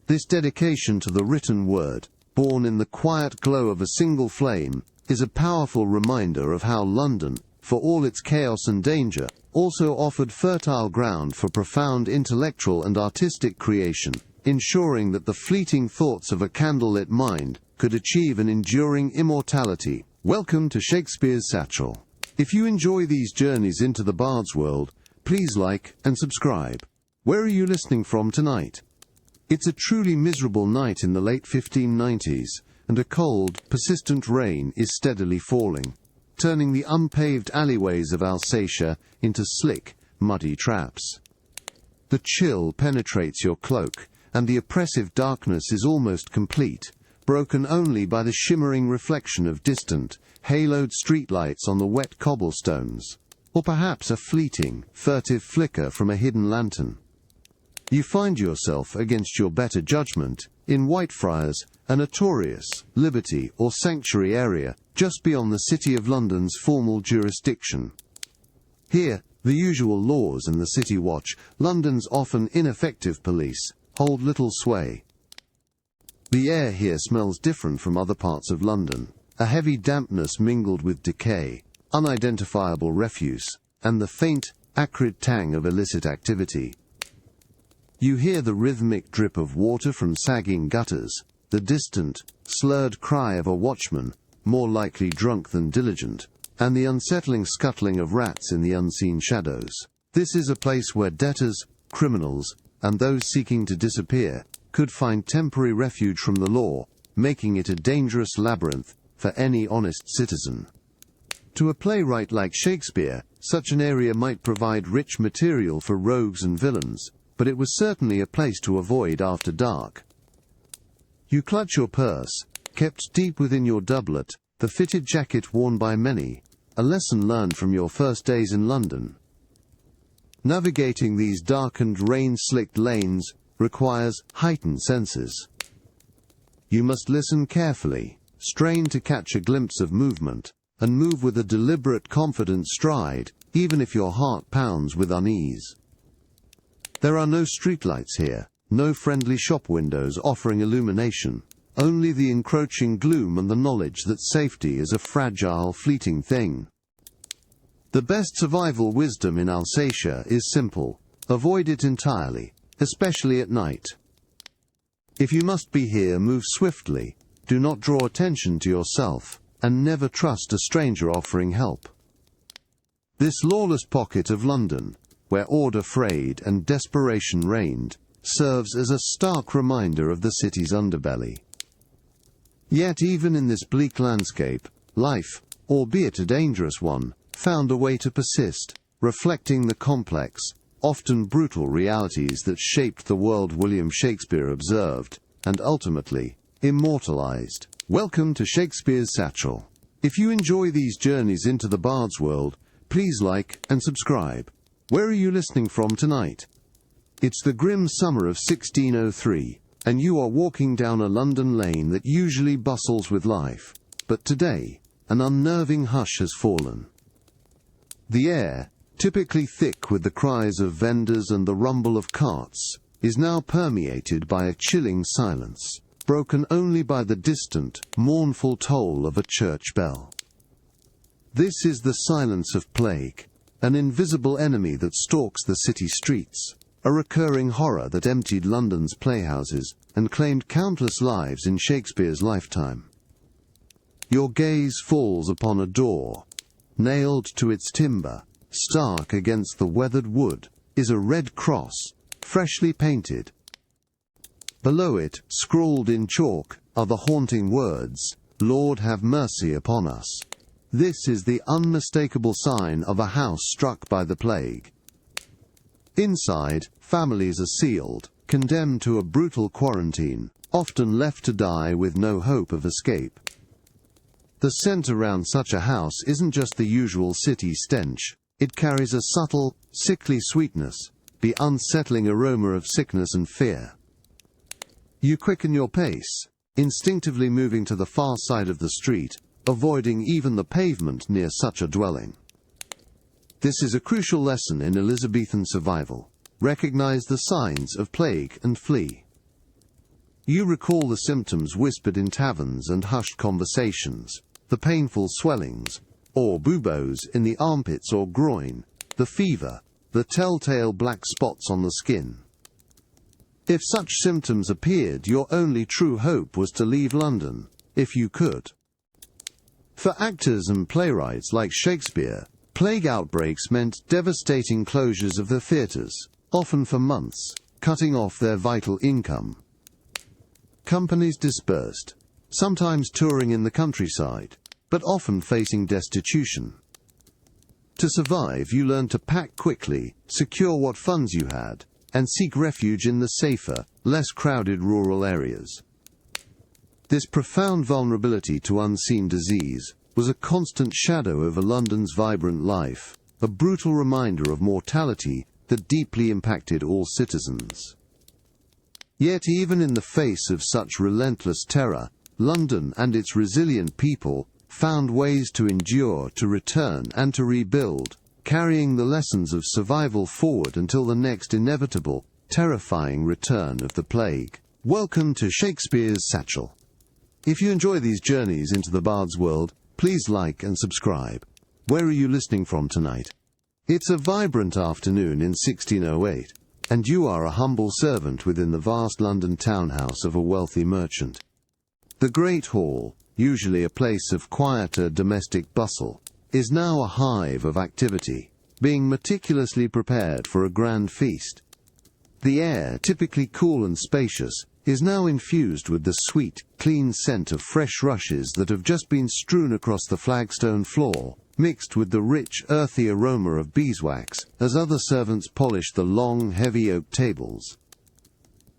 B: This dedication to the written word, born in the quiet glow of a single flame, is a powerful reminder of how London, for all its chaos and danger, also offered fertile ground for profound intellectual and artistic creation, ensuring that the fleeting thoughts of a candlelit mind could achieve an enduring immortality. Welcome to Shakespeare's Satchel. If you enjoy these journeys into the Bard's world, please like and subscribe. Where are you listening from tonight? It's a truly miserable night in the late 1590s, and a cold, persistent rain is steadily falling, turning the unpaved alleyways of Alsatia into slick, muddy traps. The chill penetrates your cloak, and the oppressive darkness is almost complete, broken only by the shimmering reflection of distant, haloed streetlights on the wet cobblestones, or perhaps a fleeting, furtive flicker from a hidden lantern. You find yourself, against your better judgment, in Whitefriars, a notorious, liberty or sanctuary area just beyond the City of London's formal jurisdiction. Here, the usual laws and the City Watch, London's often ineffective police, hold little sway. The air here smells different from other parts of London, a heavy dampness mingled with decay, unidentifiable refuse, and the faint, acrid tang of illicit activity. You hear the rhythmic drip of water from sagging gutters, the distant, slurred cry of a watchman, more likely drunk than diligent, and the unsettling scuttling of rats in the unseen shadows. This is a place where debtors, criminals, and those seeking to disappear could find temporary refuge from the law, making it a dangerous labyrinth for any honest citizen. To a playwright like Shakespeare, such an area might provide rich material for rogues and villains, but it was certainly a place to avoid after dark. You clutch your purse, kept deep within your doublet, the fitted jacket worn by many, a lesson learned from your first days in London. Navigating these darkened, rain-slicked lanes requires heightened senses. You must listen carefully, strain to catch a glimpse of movement, and move with a deliberate, confident stride, even if your heart pounds with unease. There are no streetlights here, no friendly shop windows offering illumination, only the encroaching gloom and the knowledge that safety is a fragile, fleeting thing. The best survival wisdom in Alsatia is simple: avoid it entirely, especially at night. If you must be here, move swiftly, do not draw attention to yourself, and never trust a stranger offering help. This lawless pocket of London, where order frayed and desperation reigned, serves as a stark reminder of the city's underbelly. Yet even in this bleak landscape, life, albeit a dangerous one, found a way to persist, reflecting the complex, often brutal realities that shaped the world William Shakespeare observed, and ultimately, immortalized. Welcome to Shakespeare's Satchel. If you enjoy these journeys into the Bard's world, please like and subscribe. Where are you listening from tonight? It's the grim summer of 1603, and you are walking down a London lane that usually bustles with life. But today, an unnerving hush has fallen. The air, typically thick with the cries of vendors and the rumble of carts, is now permeated by a chilling silence, broken only by the distant, mournful toll of a church bell. This is the silence of plague, an invisible enemy that stalks the city streets, a recurring horror that emptied London's playhouses and claimed countless lives in Shakespeare's lifetime. Your gaze falls upon a door. Nailed to its timber, stark against the weathered wood, is a red cross, freshly painted. Below it, scrawled in chalk, are the haunting words, "Lord, have mercy upon us." This is the unmistakable sign of a house struck by the plague. Inside, families are sealed, condemned to a brutal quarantine, often left to die with no hope of escape. The scent around such a house isn't just the usual city stench. It carries a subtle, sickly sweetness, the unsettling aroma of sickness and fear. You quicken your pace, instinctively moving to the far side of the street, avoiding even the pavement near such a dwelling. This is a crucial lesson in Elizabethan survival. Recognize the signs of plague and flee. You recall the symptoms whispered in taverns and hushed conversations. the painful swellings, or buboes in the armpits or groin, the fever, the telltale black spots on the skin. If such symptoms appeared, your only true hope was to leave London, if you could. For actors and playwrights like Shakespeare, plague outbreaks meant devastating closures of their theatres, often for months, cutting off their vital income. Companies dispersed, sometimes touring in the countryside, but often facing destitution. To survive, you learned to pack quickly, secure what funds you had, and seek refuge in the safer, less crowded rural areas. This profound vulnerability to unseen disease was a constant shadow over London's vibrant life, a brutal reminder of mortality that deeply impacted all citizens. Yet even in the face of such relentless terror, London and its resilient people found ways to endure, to return, and to rebuild, carrying the lessons of survival forward until the next inevitable, terrifying return of the plague. Welcome to Shakespeare's Satchel. If you enjoy these journeys into the Bard's world, please like and subscribe. Where are you listening from tonight? It's a vibrant afternoon in 1608, and you are a humble servant within the vast London townhouse of a wealthy merchant. The Great Hall, usually a place of quieter domestic bustle, is now a hive of activity, being meticulously prepared for a grand feast. The air, typically cool and spacious, is now infused with the sweet, clean scent of fresh rushes that have just been strewn across the flagstone floor, mixed with the rich, earthy aroma of beeswax as other servants polish the long, heavy oak tables.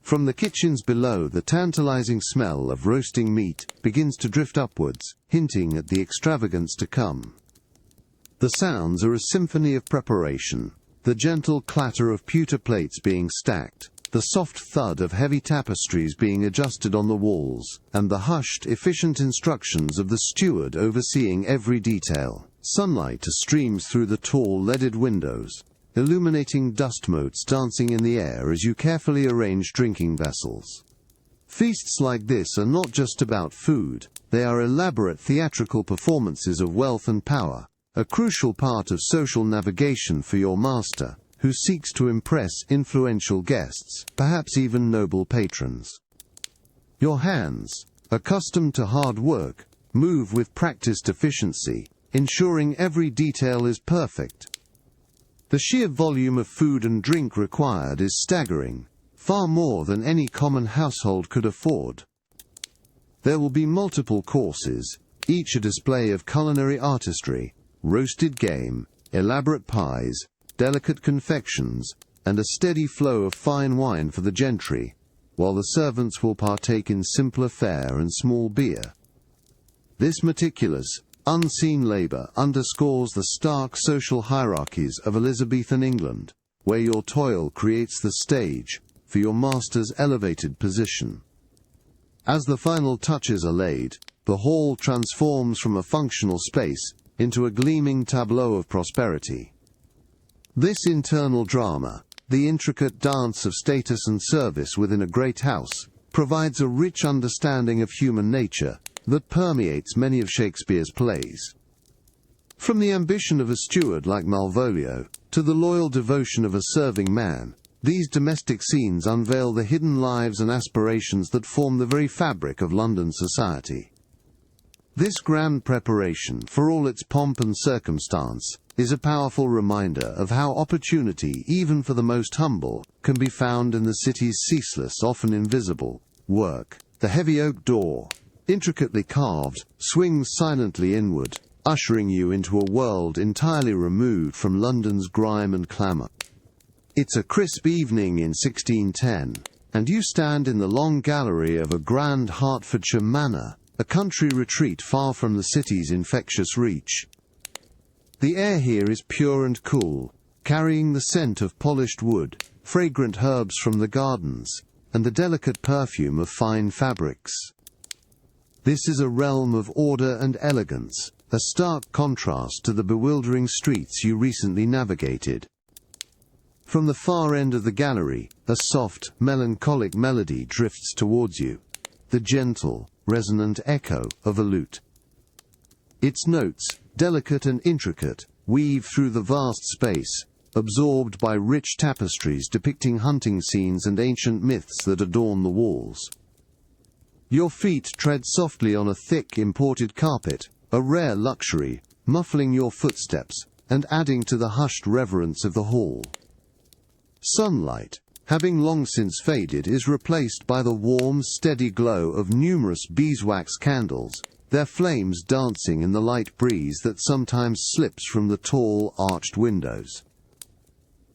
B: From the kitchens below, the tantalizing smell of roasting meat begins to drift upwards, hinting at the extravagance to come. The sounds are a symphony of preparation, the gentle clatter of pewter plates being stacked, the soft thud of heavy tapestries being adjusted on the walls, and the hushed, efficient instructions of the steward overseeing every detail. Sunlight streams through the tall, leaded windows, illuminating dust motes dancing in the air as you carefully arrange drinking vessels. Feasts like this are not just about food, they are elaborate theatrical performances of wealth and power, a crucial part of social navigation for your master, who seeks to impress influential guests, perhaps even noble patrons. Your hands, accustomed to hard work, move with practiced efficiency, ensuring every detail is perfect. The sheer volume of food and drink required is staggering, far more than any common household could afford. There will be multiple courses, each a display of culinary artistry, roasted game, elaborate pies, delicate confections, and a steady flow of fine wine for the gentry, while the servants will partake in simpler fare and small beer. This meticulous, unseen labor underscores the stark social hierarchies of Elizabethan England, where your toil creates the stage for your master's elevated position. As the final touches are laid, the hall transforms from a functional space into a gleaming tableau of prosperity. This internal drama, the intricate dance of status and service within a great house, provides a rich understanding of human nature that permeates many of Shakespeare's plays. From the ambition of a steward like Malvolio to the loyal devotion of a serving man, these domestic scenes unveil the hidden lives and aspirations that form the very fabric of London society. This grand preparation, for all its pomp and circumstance, is a powerful reminder of how opportunity, even for the most humble, can be found in the city's ceaseless, often invisible, work. The heavy oak door, intricately carved, swings silently inward, ushering you into a world entirely removed from London's grime and clamour. It's a crisp evening in 1610, and you stand in the long gallery of a grand Hertfordshire manor, a country retreat far from the city's infectious reach. The air here is pure and cool, carrying the scent of polished wood, fragrant herbs from the gardens, and the delicate perfume of fine fabrics. This is a realm of order and elegance, a stark contrast to the bewildering streets you recently navigated. From the far end of the gallery, a soft, melancholic melody drifts towards you, the gentle, resonant echo of a lute. Its notes, delicate and intricate, weave through the vast space, absorbed by rich tapestries depicting hunting scenes and ancient myths that adorn the walls. Your feet tread softly on a thick imported carpet, a rare luxury, muffling your footsteps and adding to the hushed reverence of the hall. Sunlight, having long since faded, is replaced by the warm, steady glow of numerous beeswax candles, their flames dancing in the light breeze that sometimes slips from the tall, arched windows.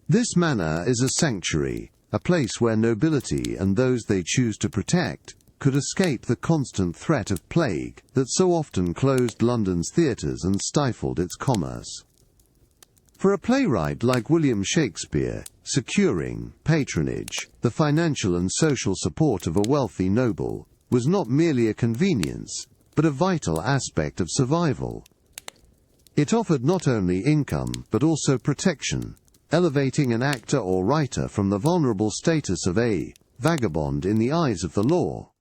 B: This manor is a sanctuary, a place where nobility and those they choose to protect could escape the constant threat of plague that so often closed London's theatres and stifled its commerce. For a playwright like William Shakespeare, securing patronage, the financial and social support of a wealthy noble, was not merely a convenience, but a vital aspect of survival. It offered not only income, but also protection, elevating an actor or writer from the vulnerable status of a vagabond in the eyes of the law.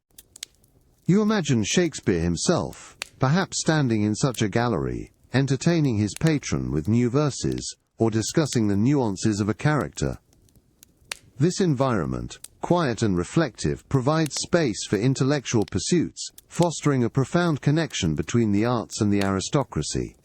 B: You imagine Shakespeare himself, perhaps standing in such a gallery, entertaining his patron with new verses, or discussing the nuances of a character. This environment, quiet and reflective, provides space for intellectual pursuits, fostering a profound connection between the arts and the aristocracy.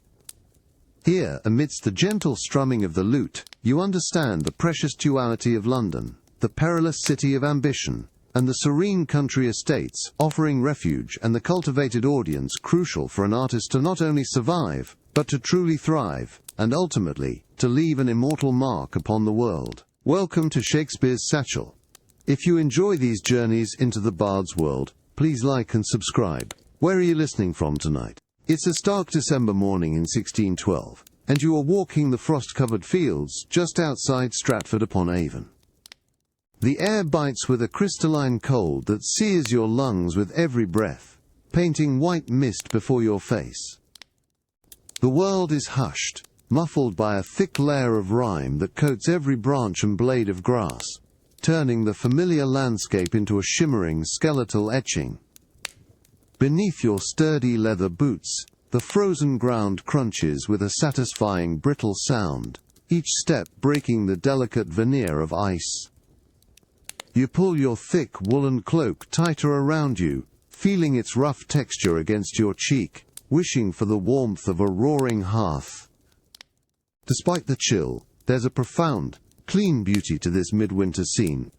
B: Here, amidst the gentle strumming of the lute, you understand the precious duality of London, the perilous city of ambition, and the serene country estates, offering refuge and the cultivated audience crucial for an artist to not only survive, but to truly thrive, and ultimately, to leave an immortal mark upon the world. Welcome to Shakespeare's Satchel. If you enjoy these journeys into the bard's world, please like and subscribe. Where are you listening from tonight? It's a stark December morning in 1612, and you are walking the frost-covered fields just outside Stratford-upon-Avon. The air bites with a crystalline cold that sears your lungs with every breath, painting white mist before your face. The world is hushed, muffled by a thick layer of rime that coats every branch and blade of grass, turning the familiar landscape into a shimmering skeletal etching. Beneath your sturdy leather boots, the frozen ground crunches with a satisfying brittle sound, each step breaking the delicate veneer of ice. You pull your thick woolen cloak tighter around you, feeling its rough texture against your cheek, wishing for the warmth of a roaring hearth. Despite the chill, there's a profound, clean beauty to this midwinter scene.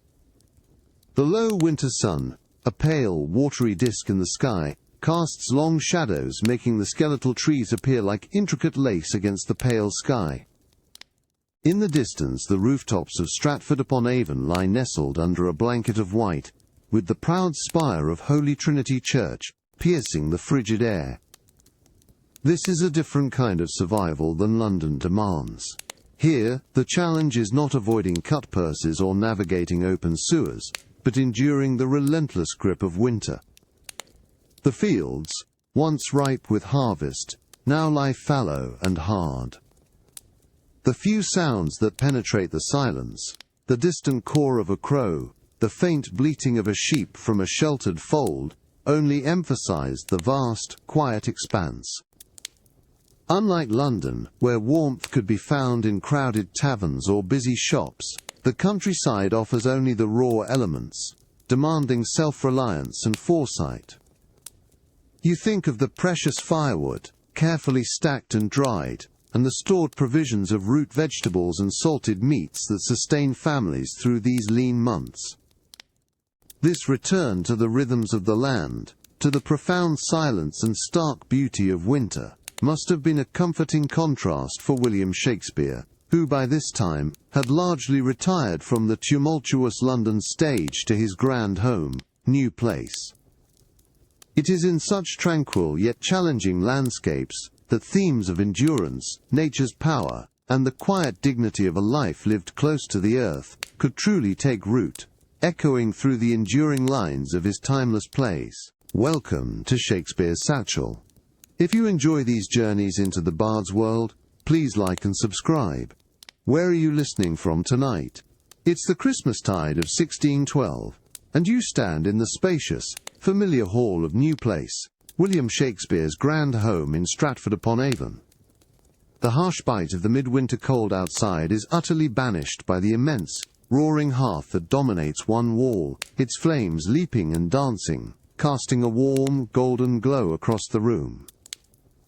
B: The low winter sun, a pale, watery disk in the sky, casts long shadows, making the skeletal trees appear like intricate lace against the pale sky. In the distance, the rooftops of Stratford-upon-Avon lie nestled under a blanket of white, with the proud spire of Holy Trinity Church piercing the frigid air. This is a different kind of survival than London demands. Here, the challenge is not avoiding cutpurses or navigating open sewers, but enduring the relentless grip of winter. The fields, once ripe with harvest, now lie fallow and hard. The few sounds that penetrate the silence, the distant caw of a crow, the faint bleating of a sheep from a sheltered fold, only emphasize the vast, quiet expanse. Unlike London, where warmth could be found in crowded taverns or busy shops, the countryside offers only the raw elements, demanding self-reliance and foresight. You think of the precious firewood, carefully stacked and dried, and the stored provisions of root vegetables and salted meats that sustain families through these lean months. This return to the rhythms of the land, to the profound silence and stark beauty of winter, must have been a comforting contrast for William Shakespeare, who by this time had largely retired from the tumultuous London stage to his grand home, New Place. It is in such tranquil yet challenging landscapes that themes of endurance, nature's power, and the quiet dignity of a life lived close to the earth could truly take root, echoing through the enduring lines of his timeless plays. Welcome to Shakespeare's Satchel. If you enjoy these journeys into the bard's world, please like and subscribe. Where are you listening from tonight? It's the Christmastide of 1612, and you stand in the spacious, familiar hall of New Place, William Shakespeare's grand home in Stratford-upon-Avon. The harsh bite of the midwinter cold outside is utterly banished by the immense, roaring hearth that dominates one wall, its flames leaping and dancing, casting a warm, golden glow across the room.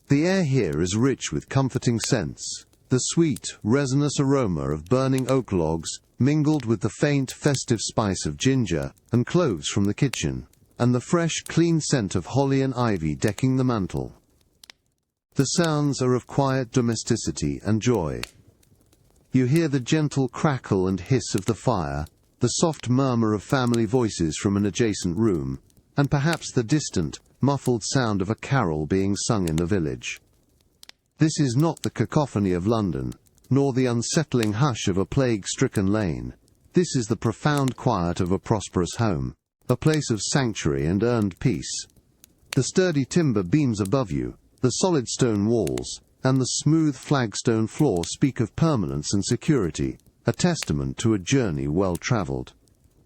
B: The air here is rich with comforting scents, the sweet, resinous aroma of burning oak logs, mingled with the faint, festive spice of ginger and cloves from the kitchen, and the fresh, clean scent of holly and ivy decking the mantel. The sounds are of quiet domesticity and joy. You hear the gentle crackle and hiss of the fire, the soft murmur of family voices from an adjacent room, and perhaps the distant, muffled sound of a carol being sung in the village. This is not the cacophony of London, nor the unsettling hush of a plague-stricken lane. This is the profound quiet of a prosperous home, a place of sanctuary and earned peace. The sturdy timber beams above you, the solid stone walls, and the smooth flagstone floor speak of permanence and security, a testament to a journey well travelled.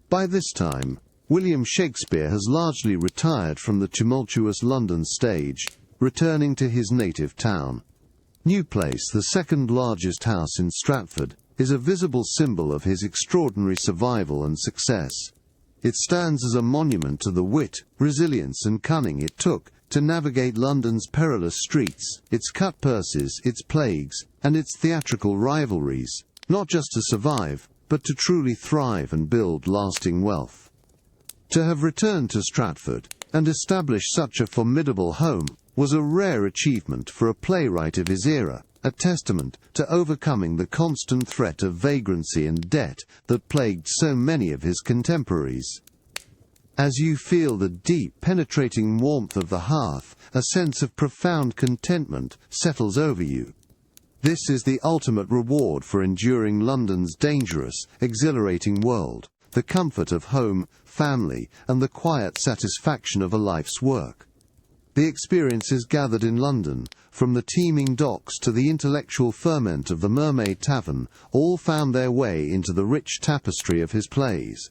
B: By this time, William Shakespeare has largely retired from the tumultuous London stage, returning to his native town. New Place, the second largest house in Stratford, is a visible symbol of his extraordinary survival and success. It stands as a monument to the wit, resilience and cunning it took to navigate London's perilous streets, its cutpurses, its plagues, and its theatrical rivalries, not just to survive, but to truly thrive and build lasting wealth. To have returned to Stratford and established such a formidable home was a rare achievement for a playwright of his era, a testament to overcoming the constant threat of vagrancy and debt that plagued so many of his contemporaries. As you feel the deep, penetrating warmth of the hearth, a sense of profound contentment settles over you. This is the ultimate reward for enduring London's dangerous, exhilarating world, the comfort of home, family, and the quiet satisfaction of a life's work. The experiences gathered in London, from the teeming docks to the intellectual ferment of the Mermaid Tavern, all found their way into the rich tapestry of his plays.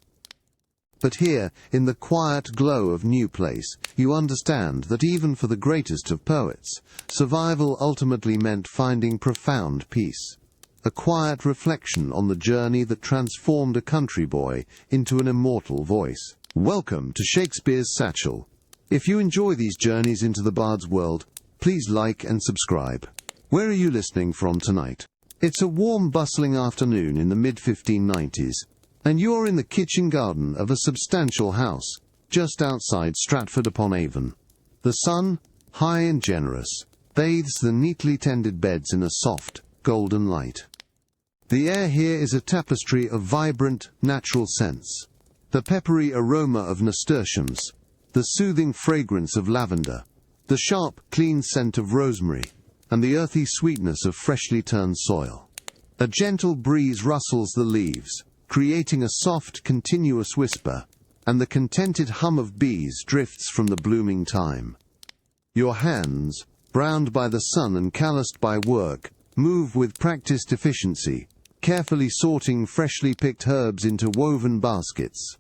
B: But here, in the quiet glow of New Place, you understand that even for the greatest of poets, survival ultimately meant finding profound peace. A quiet reflection on the journey that transformed a country boy into an immortal voice. Welcome to Shakespeare's Satchel. If you enjoy these journeys into the bard's world, please like and subscribe. Where are you listening from tonight? It's a warm, bustling afternoon in the mid-1590s. And you're in the kitchen garden of a substantial house, just outside Stratford-upon-Avon. The sun, high and generous, bathes the neatly tended beds in a soft, golden light. The air here is a tapestry of vibrant, natural scents. The peppery aroma of nasturtiums, the soothing fragrance of lavender, the sharp, clean scent of rosemary, and the earthy sweetness of freshly turned soil. A gentle breeze rustles the leaves, creating a soft, continuous whisper, and the contented hum of bees drifts from the blooming thyme. Your hands, browned by the sun and calloused by work, move with practiced efficiency, carefully sorting freshly picked herbs into woven baskets.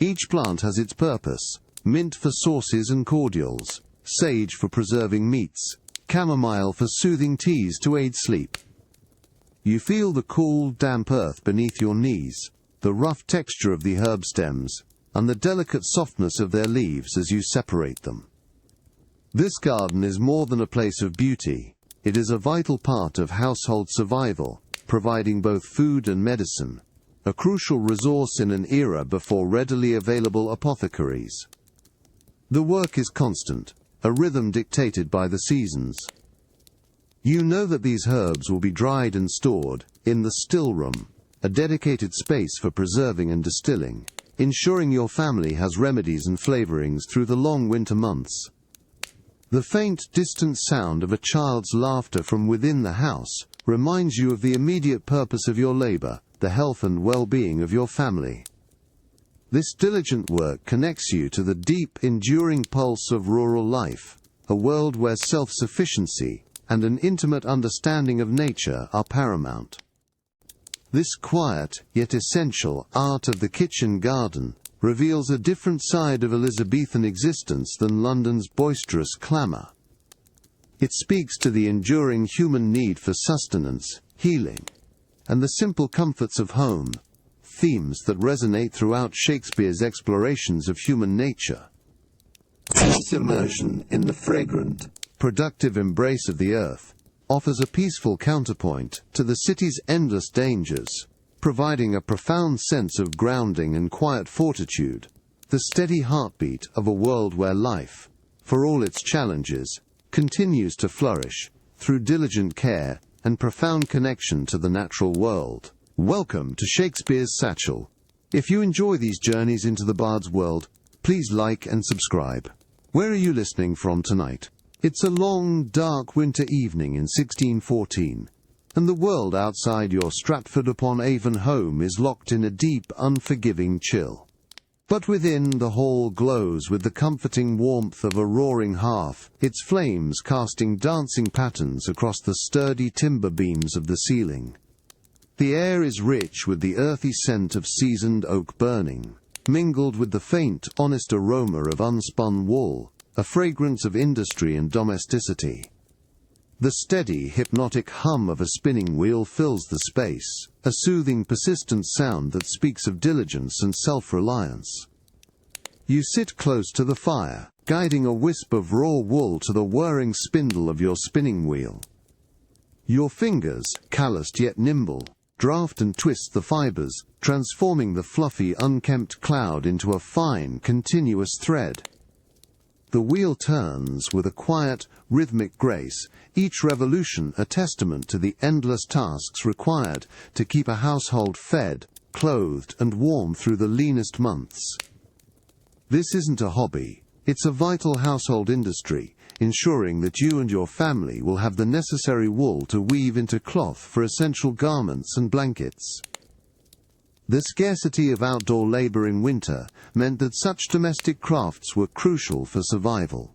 B: Each plant has its purpose: mint for sauces and cordials, sage for preserving meats, chamomile for soothing teas to aid sleep. You feel the cool, damp earth beneath your knees, the rough texture of the herb stems, and the delicate softness of their leaves as you separate them. This garden is more than a place of beauty. It is a vital part of household survival, providing both food and medicine, a crucial resource in an era before readily available apothecaries. The work is constant, a rhythm dictated by the seasons. You know that these herbs will be dried and stored in the still room, a dedicated space for preserving and distilling, ensuring your family has remedies and flavorings through the long winter months. The faint, distant sound of a child's laughter from within the house reminds you of the immediate purpose of your labor, the health and well-being of your family. This diligent work connects you to the deep, enduring pulse of rural life, a world where self-sufficiency and an intimate understanding of nature are paramount. This quiet, yet essential, art of the kitchen garden reveals a different side of Elizabethan existence than London's boisterous clamour. It speaks to the enduring human need for sustenance, healing, and the simple comforts of home, themes that resonate throughout Shakespeare's explorations of human nature. This immersion in the fragrant, productive embrace of the earth offers a peaceful counterpoint to the city's endless dangers, providing a profound sense of grounding and quiet fortitude, the steady heartbeat of a world where life, for all its challenges, continues to flourish through diligent care and profound connection to the natural world. Welcome to Shakespeare's Satchel. If you enjoy these journeys into the bard's world, please like and subscribe. Where are you listening from tonight? It's a long, dark winter evening in 1614, and the world outside your Stratford-upon-Avon home is locked in a deep, unforgiving chill. But within, the hall glows with the comforting warmth of a roaring hearth, its flames casting dancing patterns across the sturdy timber beams of the ceiling. The air is rich with the earthy scent of seasoned oak burning, mingled with the faint, honest aroma of unspun wool, a fragrance of industry and domesticity. The steady, hypnotic hum of a spinning wheel fills the space, a soothing, persistent sound that speaks of diligence and self-reliance. You sit close to the fire, guiding a wisp of raw wool to the whirring spindle of your spinning wheel. Your fingers, calloused yet nimble, draft and twist the fibers, transforming the fluffy, unkempt cloud into a fine, continuous thread. The wheel turns with a quiet, rhythmic grace, each revolution a testament to the endless tasks required to keep a household fed, clothed, and warm through the leanest months. This isn't a hobby, it's a vital household industry, ensuring that you and your family will have the necessary wool to weave into cloth for essential garments and blankets. The scarcity of outdoor labor in winter meant that such domestic crafts were crucial for survival.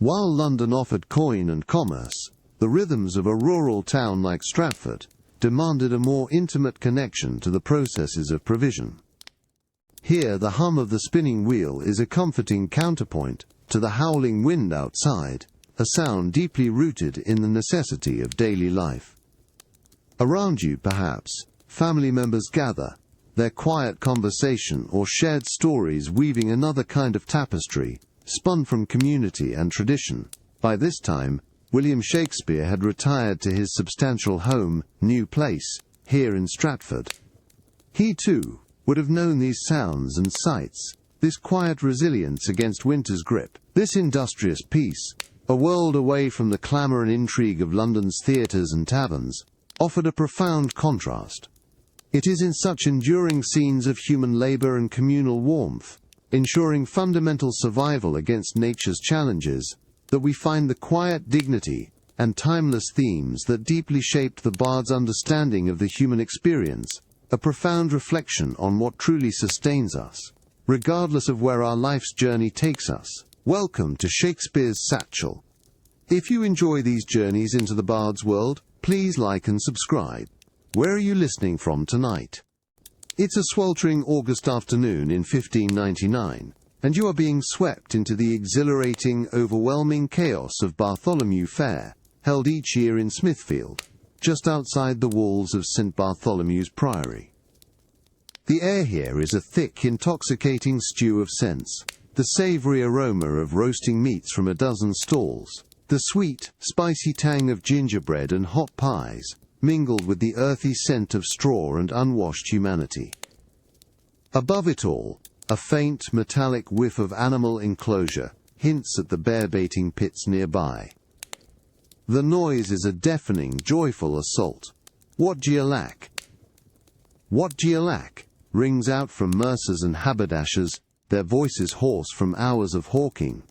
B: While London offered coin and commerce, the rhythms of a rural town like Stratford demanded a more intimate connection to the processes of provision. Here, the hum of the spinning wheel is a comforting counterpoint to the howling wind outside, a sound deeply rooted in the necessity of daily life. Around you, perhaps, family members gather, their quiet conversation or shared stories weaving another kind of tapestry, spun from community and tradition. By this time, William Shakespeare had retired to his substantial home, New Place, here in Stratford. He, too, would have known these sounds and sights, this quiet resilience against winter's grip, this industrious peace, a world away from the clamour and intrigue of London's theatres and taverns, offered a profound contrast. It is in such enduring scenes of human labour and communal warmth, ensuring fundamental survival against nature's challenges, that we find the quiet dignity and timeless themes that deeply shaped the bard's understanding of the human experience, a profound reflection on what truly sustains us, regardless of where our life's journey takes us. Welcome to Shakespeare's Satchel. If you enjoy these journeys into the bard's world, please like and subscribe. Where are you listening from tonight? It's a sweltering August afternoon in 1599, and you are being swept into the exhilarating, overwhelming chaos of Bartholomew Fair, held each year in Smithfield, just outside the walls of St. Bartholomew's Priory. The air here is a thick, intoxicating stew of scents, the savoury aroma of roasting meats from a dozen stalls, the sweet, spicy tang of gingerbread and hot pies, mingled with the earthy scent of straw and unwashed humanity. Above it all, a faint, metallic whiff of animal enclosure hints at the bear-baiting pits nearby. The noise is a deafening, joyful assault. What d'ye lack? What d'ye lack? Rings out from mercers and haberdashers, their voices hoarse from hours of hawking.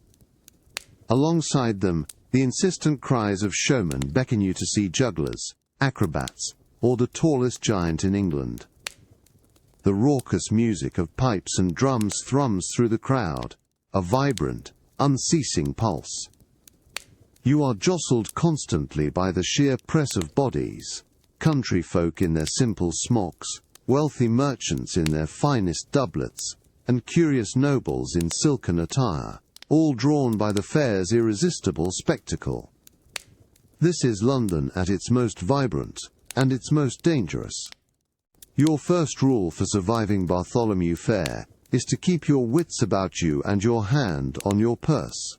B: Alongside them, the insistent cries of showmen beckon you to see jugglers, acrobats, or the tallest giant in England. The raucous music of pipes and drums thrums through the crowd, a vibrant, unceasing pulse. You are jostled constantly by the sheer press of bodies, country folk in their simple smocks, wealthy merchants in their finest doublets, and curious nobles in silken attire, all drawn by the fair's irresistible spectacle. This is London at its most vibrant, and its most dangerous. Your first rule for surviving Bartholomew Fair is to keep your wits about you and your hand on your purse.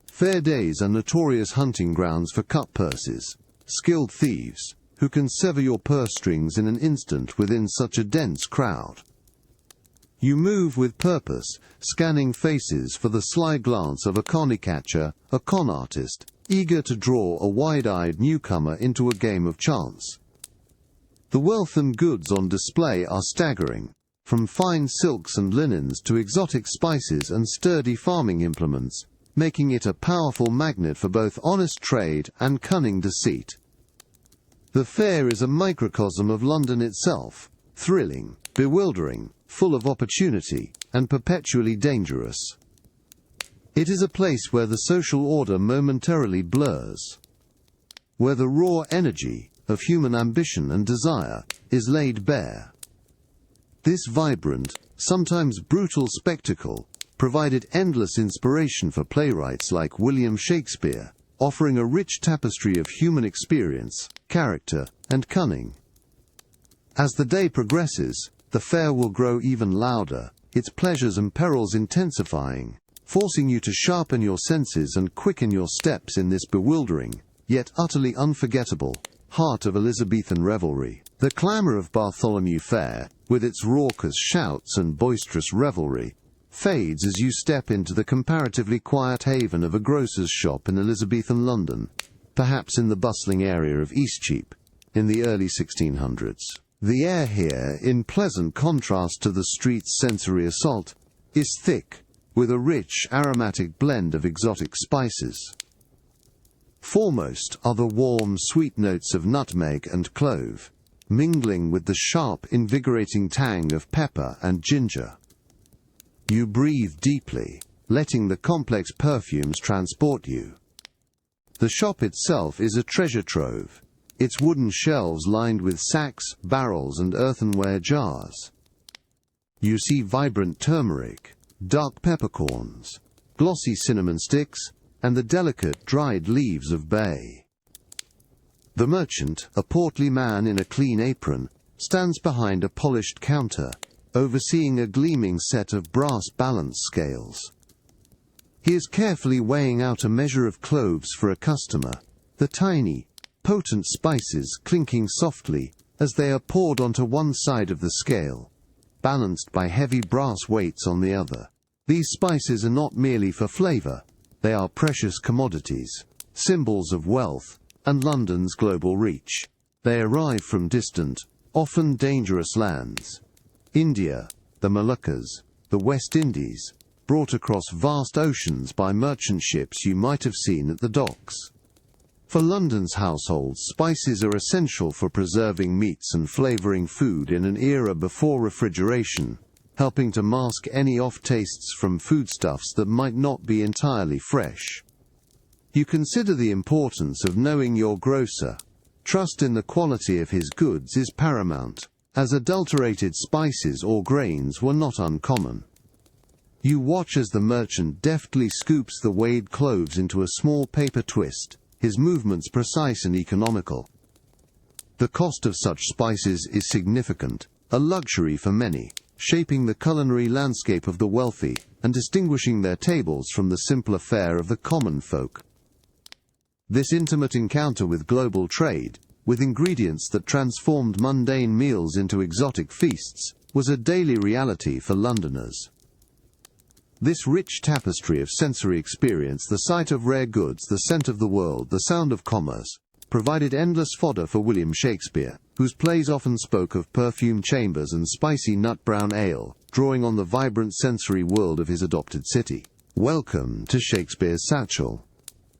B: Fair days are notorious hunting grounds for cutpurses, skilled thieves, who can sever your purse strings in an instant within such a dense crowd. You move with purpose, scanning faces for the sly glance of a conny-catcher, a con artist, eager to draw a wide-eyed newcomer into a game of chance. The wealth and goods on display are staggering, from fine silks and linens to exotic spices and sturdy farming implements, making it a powerful magnet for both honest trade and cunning deceit. The fair is a microcosm of London itself, thrilling, bewildering, full of opportunity, and perpetually dangerous. It is a place where the social order momentarily blurs, where the raw energy of human ambition and desire is laid bare. This vibrant, sometimes brutal spectacle provided endless inspiration for playwrights like William Shakespeare, offering a rich tapestry of human experience, character, and cunning. As the day progresses, the fair will grow even louder, its pleasures and perils intensifying, forcing you to sharpen your senses and quicken your steps in this bewildering, yet utterly unforgettable, heart of Elizabethan revelry. The clamour of Bartholomew Fair, with its raucous shouts and boisterous revelry, fades as you step into the comparatively quiet haven of a grocer's shop in Elizabethan London, perhaps in the bustling area of Eastcheap, in the early 1600s. The air here, in pleasant contrast to the street's sensory assault, is thick, with a rich, aromatic blend of exotic spices. Foremost are the warm, sweet notes of nutmeg and clove, mingling with the sharp, invigorating tang of pepper and ginger. You breathe deeply, letting the complex perfumes transport you. The shop itself is a treasure trove, its wooden shelves lined with sacks, barrels, and earthenware jars. You see vibrant turmeric, dark peppercorns, glossy cinnamon sticks, and the delicate dried leaves of bay. The merchant, a portly man in a clean apron, stands behind a polished counter, overseeing a gleaming set of brass balance scales. He is carefully weighing out a measure of cloves for a customer, the tiny, potent spices clinking softly as they are poured onto one side of the scale, balanced by heavy brass weights on the other. These spices are not merely for flavour, they are precious commodities, symbols of wealth, and London's global reach. They arrive from distant, often dangerous lands. India, the Moluccas, the West Indies, brought across vast oceans by merchant ships you might have seen at the docks. For London's households, spices are essential for preserving meats and flavouring food in an era before refrigeration, helping to mask any off-tastes from foodstuffs that might not be entirely fresh. You consider the importance of knowing your grocer. Trust in the quality of his goods is paramount, as adulterated spices or grains were not uncommon. You watch as the merchant deftly scoops the weighed cloves into a small paper twist, his movements precise and economical. The cost of such spices is significant, a luxury for many, shaping the culinary landscape of the wealthy and distinguishing their tables from the simpler fare of the common folk. This intimate encounter with global trade, with ingredients that transformed mundane meals into exotic feasts, was a daily reality for Londoners. This rich tapestry of sensory experience, the sight of rare goods, the scent of the world, the sound of commerce, provided endless fodder for William Shakespeare, whose plays often spoke of perfumed chambers and spicy nut-brown ale, drawing on the vibrant sensory world of his adopted city. Welcome to Shakespeare's Satchel.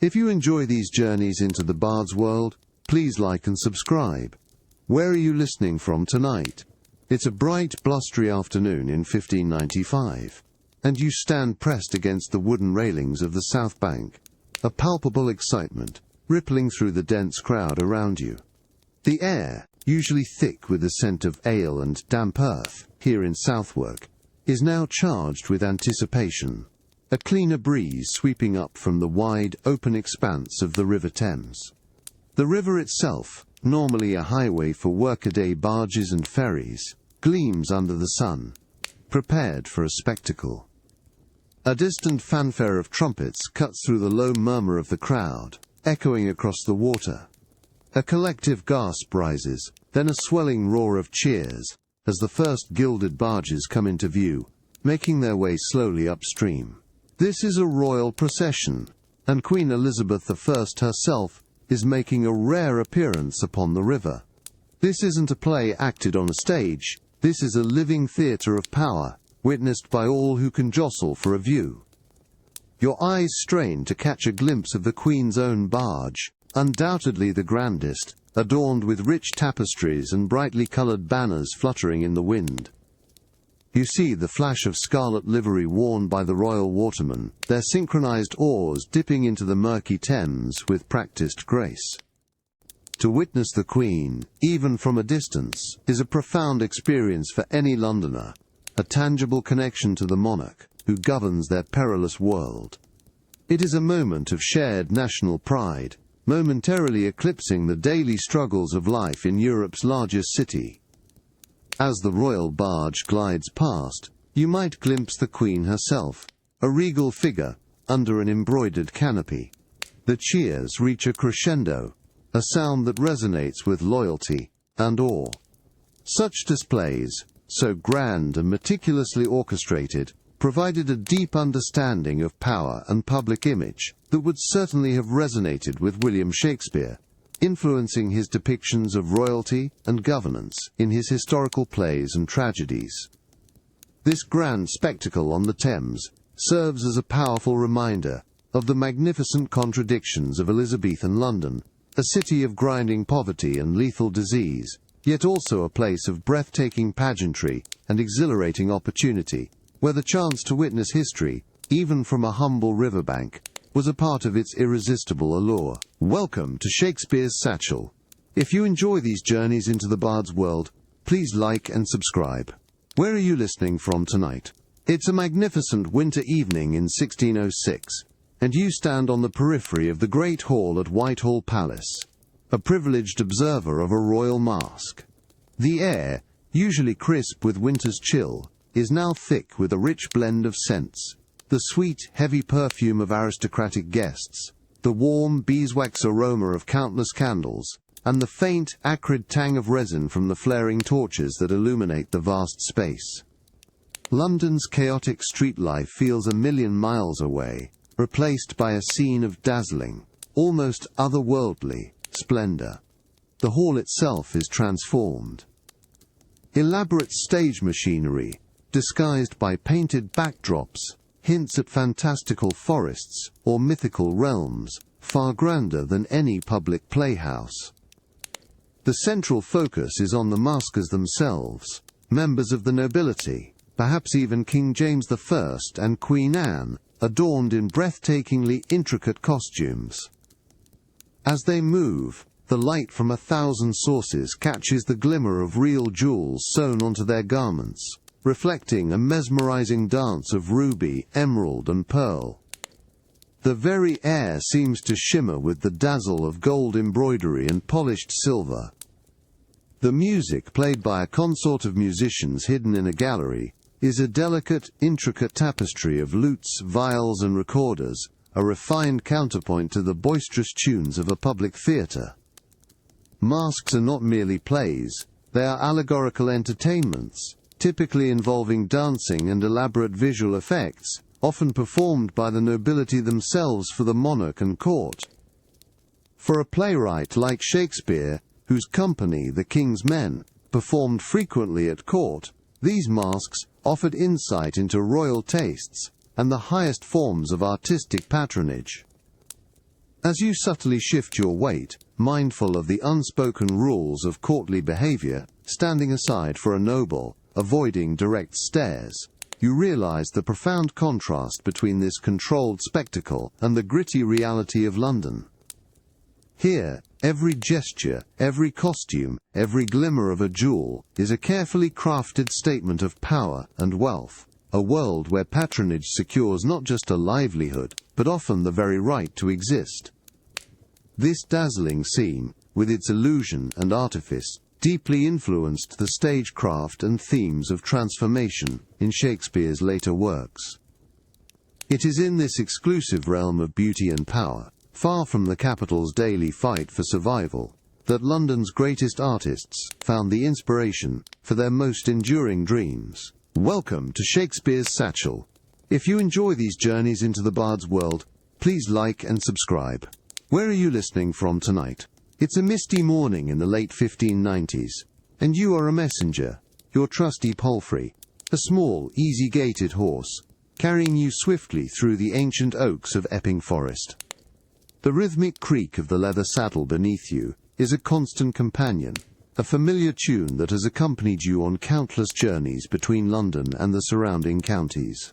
B: If you enjoy these journeys into the Bard's world, please like and subscribe. Where are you listening from tonight? It's a bright, blustery afternoon in 1595. And you stand pressed against the wooden railings of the South Bank, a palpable excitement rippling through the dense crowd around you. The air, usually thick with the scent of ale and damp earth, here in Southwark, is now charged with anticipation, a cleaner breeze sweeping up from the wide, open expanse of the River Thames. The river itself, normally a highway for workaday barges and ferries, gleams under the sun, prepared for a spectacle. A distant fanfare of trumpets cuts through the low murmur of the crowd, echoing across the water. A collective gasp rises, then a swelling roar of cheers, as the first gilded barges come into view, making their way slowly upstream. This is a royal procession, and Queen Elizabeth I herself is making a rare appearance upon the river. This isn't a play acted on a stage, this is a living theatre of power, witnessed by all who can jostle for a view. Your eyes strain to catch a glimpse of the Queen's own barge, undoubtedly the grandest, adorned with rich tapestries and brightly coloured banners fluttering in the wind. You see the flash of scarlet livery worn by the royal watermen, their synchronized oars dipping into the murky Thames with practiced grace. To witness the Queen, even from a distance, is a profound experience for any Londoner, a tangible connection to the monarch who governs their perilous world. It is a moment of shared national pride, momentarily eclipsing the daily struggles of life in Europe's largest city. As the royal barge glides past, you might glimpse the Queen herself, a regal figure under an embroidered canopy. The cheers reach a crescendo, a sound that resonates with loyalty and awe. Such displays, so grand and meticulously orchestrated, provided a deep understanding of power and public image that would certainly have resonated with William Shakespeare, influencing his depictions of royalty and governance in his historical plays and tragedies. This grand spectacle on the Thames serves as a powerful reminder of the magnificent contradictions of Elizabethan London, a city of grinding poverty and lethal disease, yet also a place of breathtaking pageantry and exhilarating opportunity, where the chance to witness history, even from a humble riverbank, was a part of its irresistible allure. Welcome to Shakespeare's Satchel. If you enjoy these journeys into the bard's world, please like and subscribe. Where are you listening from tonight? It's a magnificent winter evening in 1606, and you stand on the periphery of the Great Hall at Whitehall Palace, a privileged observer of a royal masque. The air, usually crisp with winter's chill, is now thick with a rich blend of scents. The sweet, heavy perfume of aristocratic guests, the warm beeswax aroma of countless candles, and the faint, acrid tang of resin from the flaring torches that illuminate the vast space. London's chaotic street life feels a million miles away, replaced by a scene of dazzling, almost otherworldly, splendor. The hall itself is transformed. Elaborate stage machinery, disguised by painted backdrops, hints at fantastical forests or mythical realms, far grander than any public playhouse. The central focus is on the maskers themselves, members of the nobility, perhaps even King James I and Queen Anne, adorned in breathtakingly intricate costumes. As they move, the light from 1,000 sources catches the glimmer of real jewels sewn onto their garments, reflecting a mesmerizing dance of ruby, emerald, and pearl. The very air seems to shimmer with the dazzle of gold embroidery and polished silver. The music, played by a consort of musicians hidden in a gallery, is a delicate, intricate tapestry of lutes, viols, and recorders, a refined counterpoint to the boisterous tunes of a public theatre. Masks are not merely plays, they are allegorical entertainments, typically involving dancing and elaborate visual effects, often performed by the nobility themselves for the monarch and court. For a playwright like Shakespeare, whose company, the King's Men, performed frequently at court, these masks offered insight into royal tastes and the highest forms of artistic patronage. As you subtly shift your weight, mindful of the unspoken rules of courtly behavior, standing aside for a noble, avoiding direct stares, you realize the profound contrast between this controlled spectacle and the gritty reality of London. Here, every gesture, every costume, every glimmer of a jewel is a carefully crafted statement of power and wealth, a world where patronage secures not just a livelihood, but often the very right to exist. This dazzling scene, with its illusion and artifice, deeply influenced the stagecraft and themes of transformation in Shakespeare's later works. It is in this exclusive realm of beauty and power, far from the capital's daily fight for survival, that London's greatest artists found the inspiration for their most enduring dreams. Welcome to Shakespeare's Satchel. If you enjoy these journeys into the bard's world, please like and subscribe. Where are you listening from tonight? It's a misty morning in the late 1590s, and you are a messenger, your trusty palfrey, a small, easy-gaited horse, carrying you swiftly through the ancient oaks of Epping Forest. The rhythmic creak of the leather saddle beneath you is a constant companion, a familiar tune that has accompanied you on countless journeys between London and the surrounding counties.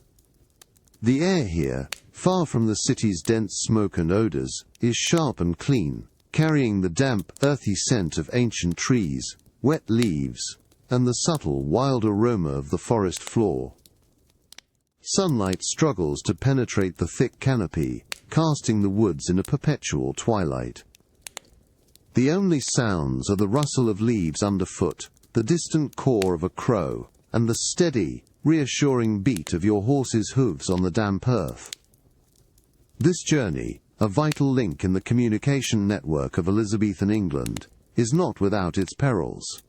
B: The air here, far from the city's dense smoke and odours, is sharp and clean, carrying the damp, earthy scent of ancient trees, wet leaves, and the subtle, wild aroma of the forest floor. Sunlight struggles to penetrate the thick canopy, casting the woods in a perpetual twilight. The only sounds are the rustle of leaves underfoot, the distant caw of a crow, and the steady, reassuring beat of your horse's hooves on the damp earth. This journey, a vital link in the communication network of Elizabethan England, is not without its perils.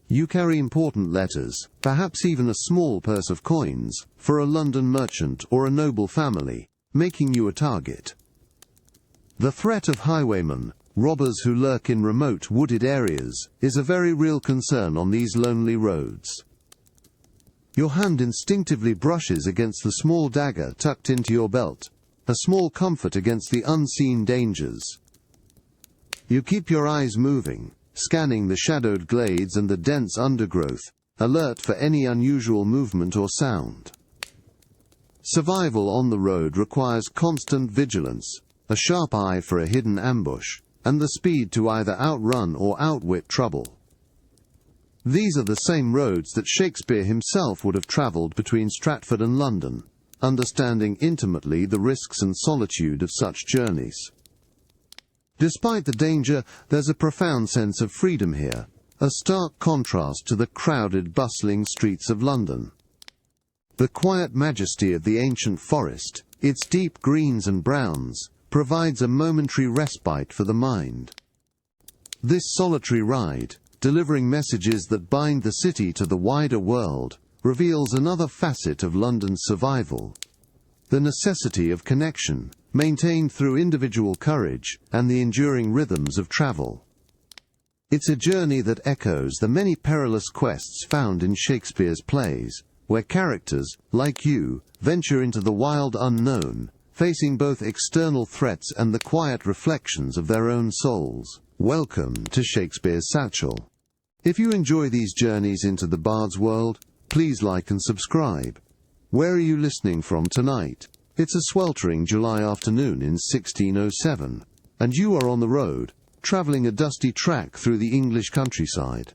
B: You carry important letters, perhaps even a small purse of coins, for a London merchant or a noble family, making you a target. The threat of highwaymen, robbers who lurk in remote wooded areas, is a very real concern on these lonely roads. Your hand instinctively brushes against the small dagger tucked into your belt, a small comfort against the unseen dangers. You keep your eyes moving, scanning the shadowed glades and the dense undergrowth, alert for any unusual movement or sound. Survival on the road requires constant vigilance, a sharp eye for a hidden ambush, and the speed to either outrun or outwit trouble. These are the same roads that Shakespeare himself would have travelled between Stratford and London, understanding intimately the risks and solitude of such journeys. Despite the danger, there's a profound sense of freedom here, a stark contrast to the crowded, bustling streets of London. The quiet majesty of the ancient forest, its deep greens and browns, provides a momentary respite for the mind. This solitary ride, delivering messages that bind the city to the wider world, reveals another facet of London's survival: the necessity of connection, maintained through individual courage and the enduring rhythms of travel. It's a journey that echoes the many perilous quests found in Shakespeare's plays, where characters, like you, venture into the wild unknown, facing both external threats and the quiet reflections of their own souls. Welcome to Shakespeare's Satchel. If you enjoy these journeys into the bard's world, please like and subscribe. Where are you listening from tonight? It's a sweltering July afternoon in 1607, and you are on the road, travelling a dusty track through the English countryside.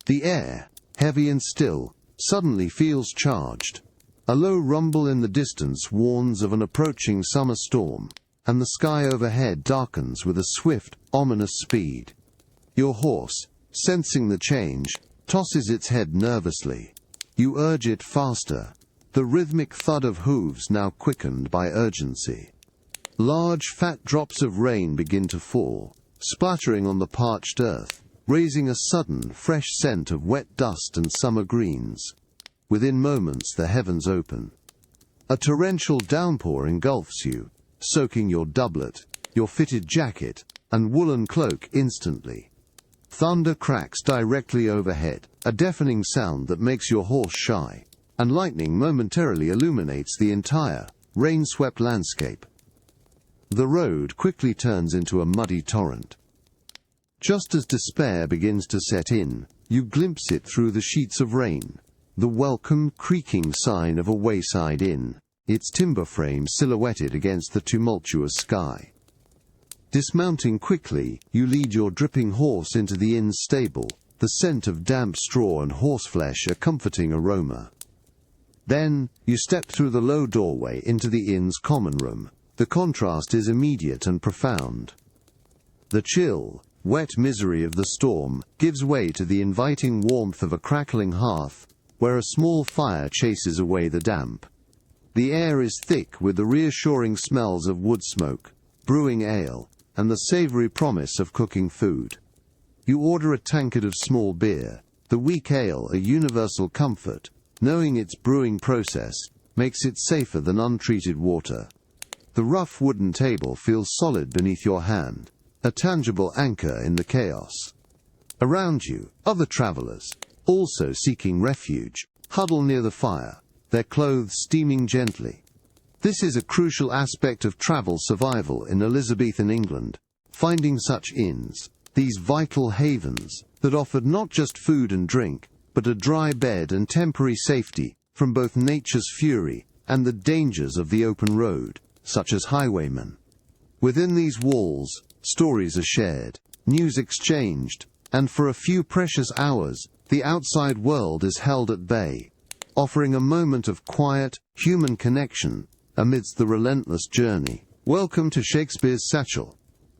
B: The air, heavy and still, suddenly feels charged. A low rumble in the distance warns of an approaching summer storm, and the sky overhead darkens with a swift, ominous speed. Your horse, sensing the change, tosses its head nervously. You urge it faster, the rhythmic thud of hooves now quickened by urgency. Large, fat drops of rain begin to fall, splattering on the parched earth, raising a sudden, fresh scent of wet dust and summer greens. Within moments the heavens open. A torrential downpour engulfs you, soaking your doublet, your fitted jacket, and woolen cloak instantly. Thunder cracks directly overhead, a deafening sound that makes your horse shy, and lightning momentarily illuminates the entire, rain-swept landscape. The road quickly turns into a muddy torrent. Just as despair begins to set in, you glimpse it through the sheets of rain, the welcome, creaking sign of a wayside inn, its timber frame silhouetted against the tumultuous sky. Dismounting quickly, you lead your dripping horse into the inn's stable, the scent of damp straw and horseflesh a comforting aroma. Then, you step through the low doorway into the inn's common room. The contrast is immediate and profound. The chill, wet misery of the storm gives way to the inviting warmth of a crackling hearth, where a small fire chases away the damp. The air is thick with the reassuring smells of wood smoke, brewing ale, and the savory promise of cooking food. You order a tankard of small beer, the weak ale a universal comfort, knowing its brewing process makes it safer than untreated water. The rough wooden table feels solid beneath your hand, a tangible anchor in the chaos. Around you, other travelers, also seeking refuge, huddle near the fire, their clothes steaming gently. This is a crucial aspect of travel survival in Elizabethan England, finding such inns, these vital havens, that offered not just food and drink, but a dry bed and temporary safety from both nature's fury and the dangers of the open road, such as highwaymen. Within these walls, stories are shared, news exchanged, and for a few precious hours, the outside world is held at bay, offering a moment of quiet, human connection amidst the relentless journey. Welcome to Shakespeare's Satchel.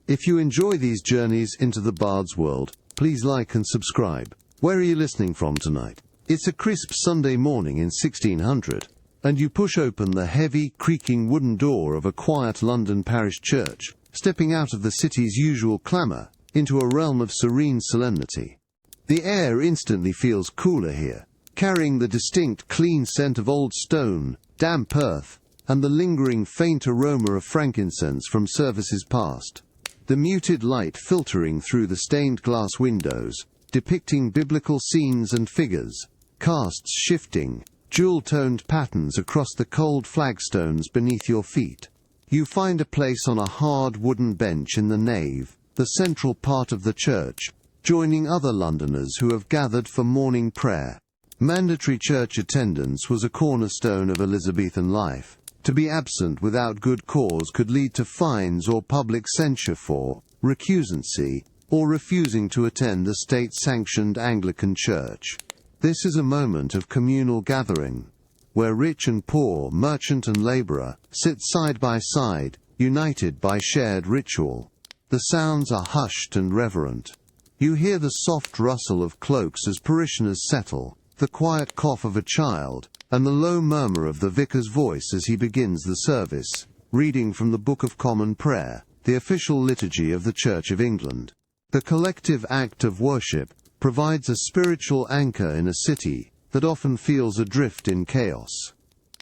B: If you enjoy these journeys into the bard's world, please like and subscribe. Where are you listening from tonight? It's a crisp Sunday morning in 1600, and you push open the heavy, creaking wooden door of a quiet London parish church, stepping out of the city's usual clamour into a realm of serene solemnity. The air instantly feels cooler here, carrying the distinct, clean scent of old stone, damp earth, and the lingering faint aroma of frankincense from services past. The muted light filtering through the stained glass windows, depicting biblical scenes and figures, casts shifting, jewel-toned patterns across the cold flagstones beneath your feet. You find a place on a hard wooden bench in the nave, the central part of the church, joining other Londoners who have gathered for morning prayer. Mandatory church attendance was a cornerstone of Elizabethan life. To be absent without good cause could lead to fines or public censure for recusancy or refusing to attend the state-sanctioned Anglican church. This is a moment of communal gathering, where rich and poor, merchant and labourer, sit side by side, united by shared ritual. The sounds are hushed and reverent. You hear the soft rustle of cloaks as parishioners settle, the quiet cough of a child, and the low murmur of the vicar's voice as he begins the service, reading from the Book of Common Prayer, the official liturgy of the Church of England. The collective act of worship provides a spiritual anchor in a city that often feels adrift in chaos.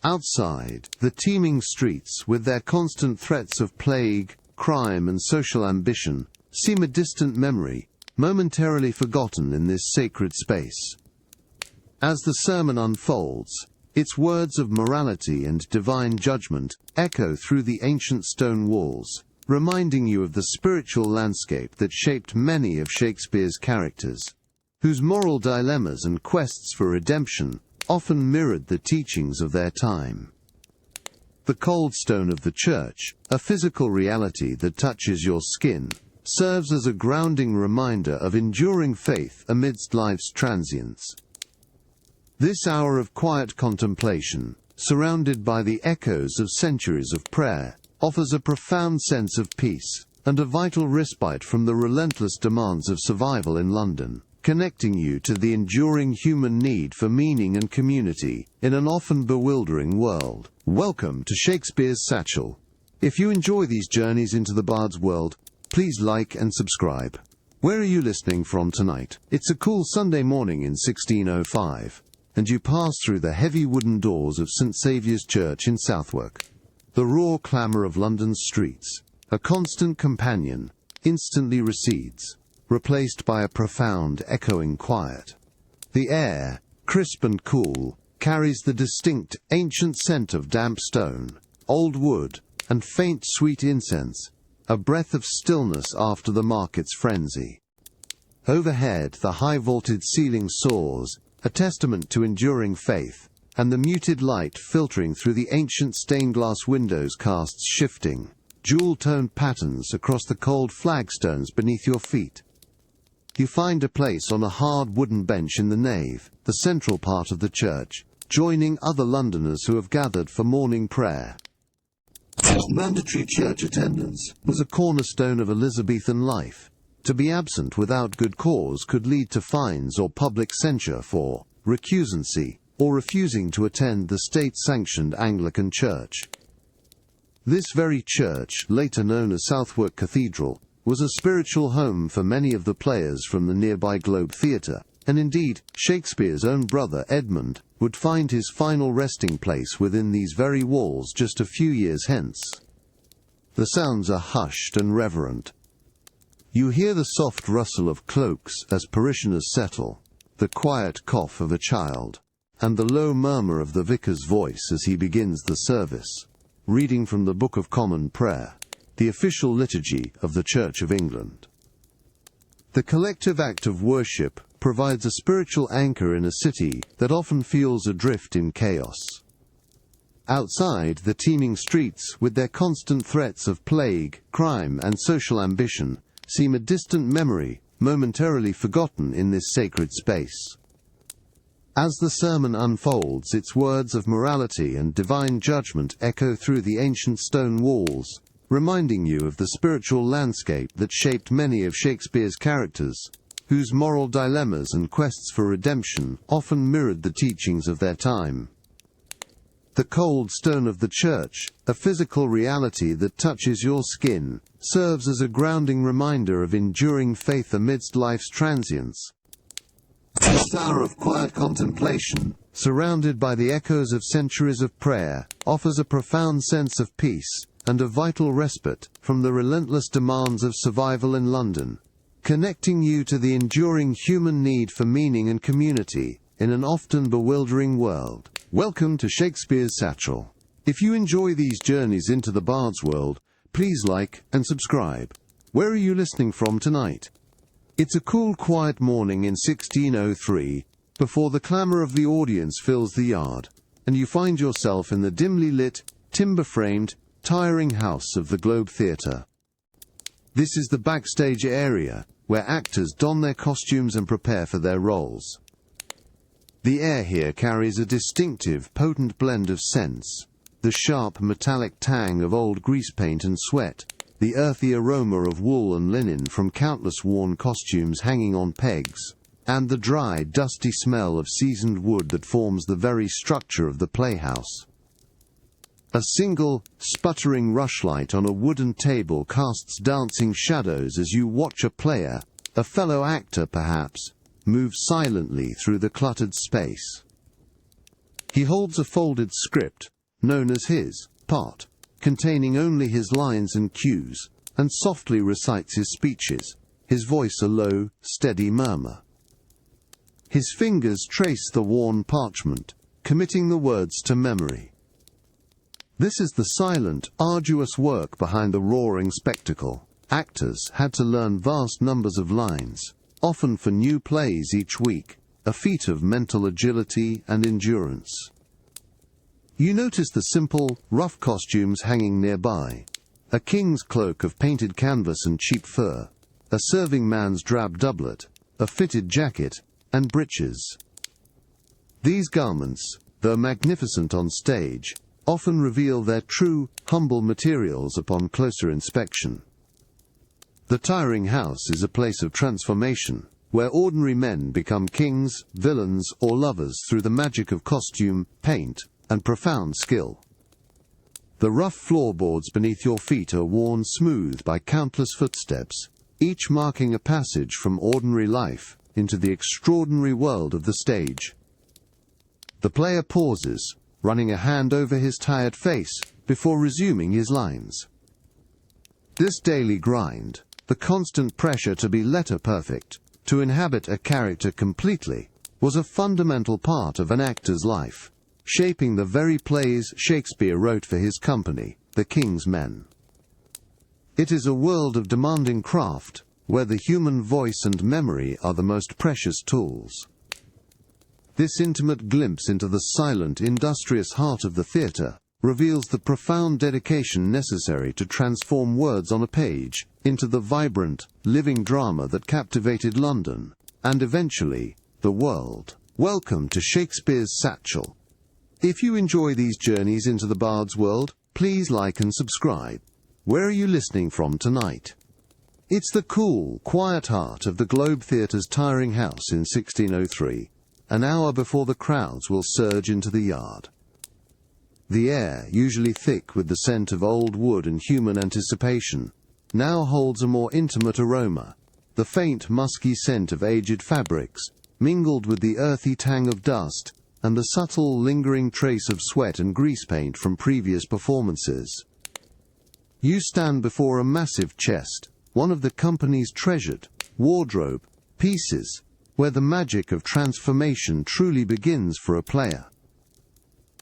B: Outside, the teeming streets, with their constant threats of plague, crime and social ambition, seem a distant memory, momentarily forgotten in this sacred space. As the sermon unfolds, its words of morality and divine judgment echo through the ancient stone walls, reminding you of the spiritual landscape that shaped many of Shakespeare's characters, whose moral dilemmas and quests for redemption often mirrored the teachings of their time. The cold stone of the church, a physical reality that touches your skin, serves as a grounding reminder of enduring faith amidst life's transience. This hour of quiet contemplation, surrounded by the echoes of centuries of prayer, offers a profound sense of peace and a vital respite from the relentless demands of survival in London, connecting you to the enduring human need for meaning and community in an often bewildering world. Welcome to Shakespeare's Satchel. If you enjoy these journeys into the bard's world, please like and subscribe. Where are you listening from tonight? It's a cool Sunday morning in 1605. And you pass through the heavy wooden doors of St. Saviour's Church in Southwark. The raw clamour of London's streets, a constant companion, instantly recedes, replaced by a profound, echoing quiet. The air, crisp and cool, carries the distinct, ancient scent of damp stone, old wood, and faint, sweet incense, a breath of stillness after the market's frenzy. Overhead, the high-vaulted ceiling soars, a testament to enduring faith, and the muted light filtering through the ancient stained-glass windows casts shifting, jewel-toned patterns across the cold flagstones beneath your feet. You find a place on a hard wooden bench in the nave, the central part of the church, joining other Londoners who have gathered for morning prayer. Mandatory church attendance was a cornerstone of Elizabethan life. To be absent without good cause could lead to fines or public censure for recusancy or refusing to attend the state-sanctioned Anglican church. This very church, later known as Southwark Cathedral, was a spiritual home for many of the players from the nearby Globe Theatre, and indeed, Shakespeare's own brother Edmund would find his final resting place within these very walls just a few years hence. The sounds are hushed and reverent. You hear the soft rustle of cloaks as parishioners settle, the quiet cough of a child, and the low murmur of the vicar's voice as he begins the service, reading from the Book of Common Prayer, the official liturgy of the Church of England. The collective act of worship provides a spiritual anchor in a city that often feels adrift in chaos. Outside, the teeming streets, with their constant threats of plague, crime, and social ambition, seem a distant memory, momentarily forgotten in this sacred space. As the sermon unfolds, its words of morality and divine judgment echo through the ancient stone walls, reminding you of the spiritual landscape that shaped many of Shakespeare's characters, whose moral dilemmas and quests for redemption often mirrored the teachings of their time. The cold stone of the church, a physical reality that touches your skin, serves as a grounding reminder of enduring faith amidst life's transience. This hour of quiet contemplation, surrounded by the echoes of centuries of prayer, offers a profound sense of peace and a vital respite from the relentless demands of survival in London, connecting you to the enduring human need for meaning and community in an often bewildering world. Welcome to Shakespeare's Satchel. If you enjoy these journeys into the Bard's world, please like and subscribe. Where are you listening from tonight? It's a cool, quiet morning in 1603, before the clamour of the audience fills the yard, and you find yourself in the dimly lit, timber-framed, tiring house of the Globe Theatre. This is the backstage area, where actors don their costumes and prepare for their roles. The air here carries a distinctive, potent blend of scents, the sharp, metallic tang of old grease paint and sweat, the earthy aroma of wool and linen from countless worn costumes hanging on pegs, and the dry, dusty smell of seasoned wood that forms the very structure of the playhouse. A single, sputtering rushlight on a wooden table casts dancing shadows as you watch a player, a fellow actor perhaps, move silently through the cluttered space. He holds a folded script, known as his part, containing only his lines and cues, and softly recites his speeches, his voice a low, steady murmur. His fingers trace the worn parchment, committing the words to memory. This is the silent, arduous work behind the roaring spectacle. Actors had to learn vast numbers of lines, often for new plays each week, a feat of mental agility and endurance. You notice the simple, rough costumes hanging nearby. A king's cloak of painted canvas and cheap fur, a serving man's drab doublet, a fitted jacket, and breeches. These garments, though magnificent on stage, often reveal their true, humble materials upon closer inspection. The tiring house is a place of transformation, where ordinary men become kings, villains, or lovers through the magic of costume, paint, and profound skill. The rough floorboards beneath your feet are worn smooth by countless footsteps, each marking a passage from ordinary life into the extraordinary world of the stage. The player pauses, running a hand over his tired face before resuming his lines. This daily grind, the constant pressure to be letter perfect, to inhabit a character completely, was a fundamental part of an actor's life, shaping the very plays Shakespeare wrote for his company, the King's Men. It is a world of demanding craft, where the human voice and memory are the most precious tools. This intimate glimpse into the silent, industrious heart of the theatre reveals the profound dedication necessary to transform words on a page into the vibrant, living drama that captivated London, and eventually, the world. Welcome to Shakespeare's Satchel. If you enjoy these journeys into the Bard's world, please like and subscribe. Where are you listening from tonight? It's the cool, quiet heart of the Globe Theatre's tiring house in 1603, an hour before the crowds will surge into the yard. The air, usually thick with the scent of old wood and human anticipation, now holds a more intimate aroma, the faint, musky scent of aged fabrics, mingled with the earthy tang of dust, and the subtle, lingering trace of sweat and grease paint from previous performances. You stand before a massive chest, one of the company's treasured wardrobe pieces, where the magic of transformation truly begins for a player.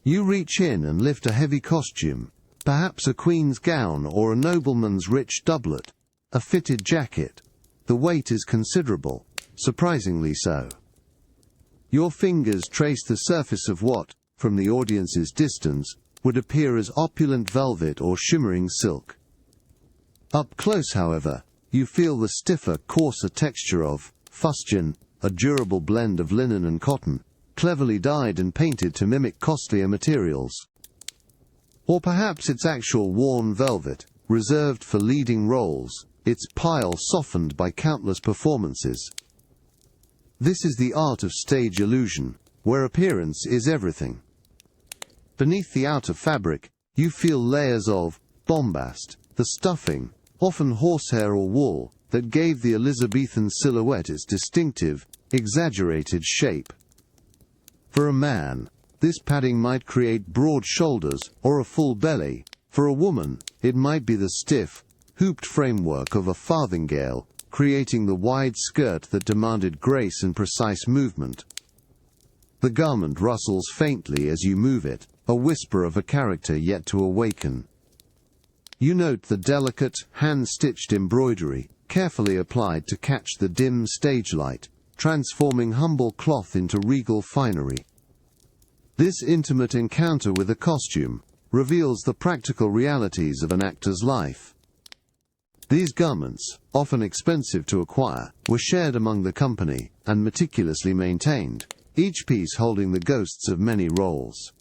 B: You reach in and lift a heavy costume, perhaps a queen's gown or a nobleman's rich doublet, a fitted jacket. The weight is considerable, surprisingly so. Your fingers trace the surface of what, from the audience's distance, would appear as opulent velvet or shimmering silk. Up close, however, you feel the stiffer, coarser texture of fustian, a durable blend of linen and cotton, cleverly dyed and painted to mimic costlier materials. Or perhaps it's actual worn velvet, reserved for leading roles, its pile softened by countless performances. This is the art of stage illusion, where appearance is everything. Beneath the outer fabric, you feel layers of bombast, the stuffing, often horsehair or wool, that gave the Elizabethan silhouette its distinctive, exaggerated shape. For a man, this padding might create broad shoulders or a full belly. For a woman, it might be the stiff, hooped framework of a farthingale, creating the wide skirt that demanded grace and precise movement. The garment rustles faintly as you move it, a whisper of a character yet to awaken. You note the delicate, hand-stitched embroidery, carefully applied to catch the dim stage light, transforming humble cloth into regal finery. This intimate encounter with a costume reveals the practical realities of an actor's life. These garments, often expensive to acquire, were shared among the company and meticulously maintained, each piece holding the ghosts of many roles.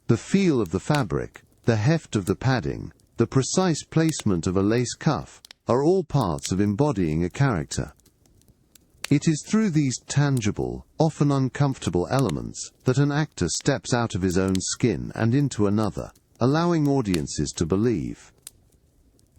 B: The feel of the fabric, the heft of the padding, the precise placement of a lace cuff, are all parts of embodying a character. It is through these tangible, often uncomfortable elements that an actor steps out of his own skin and into another, allowing audiences to believe.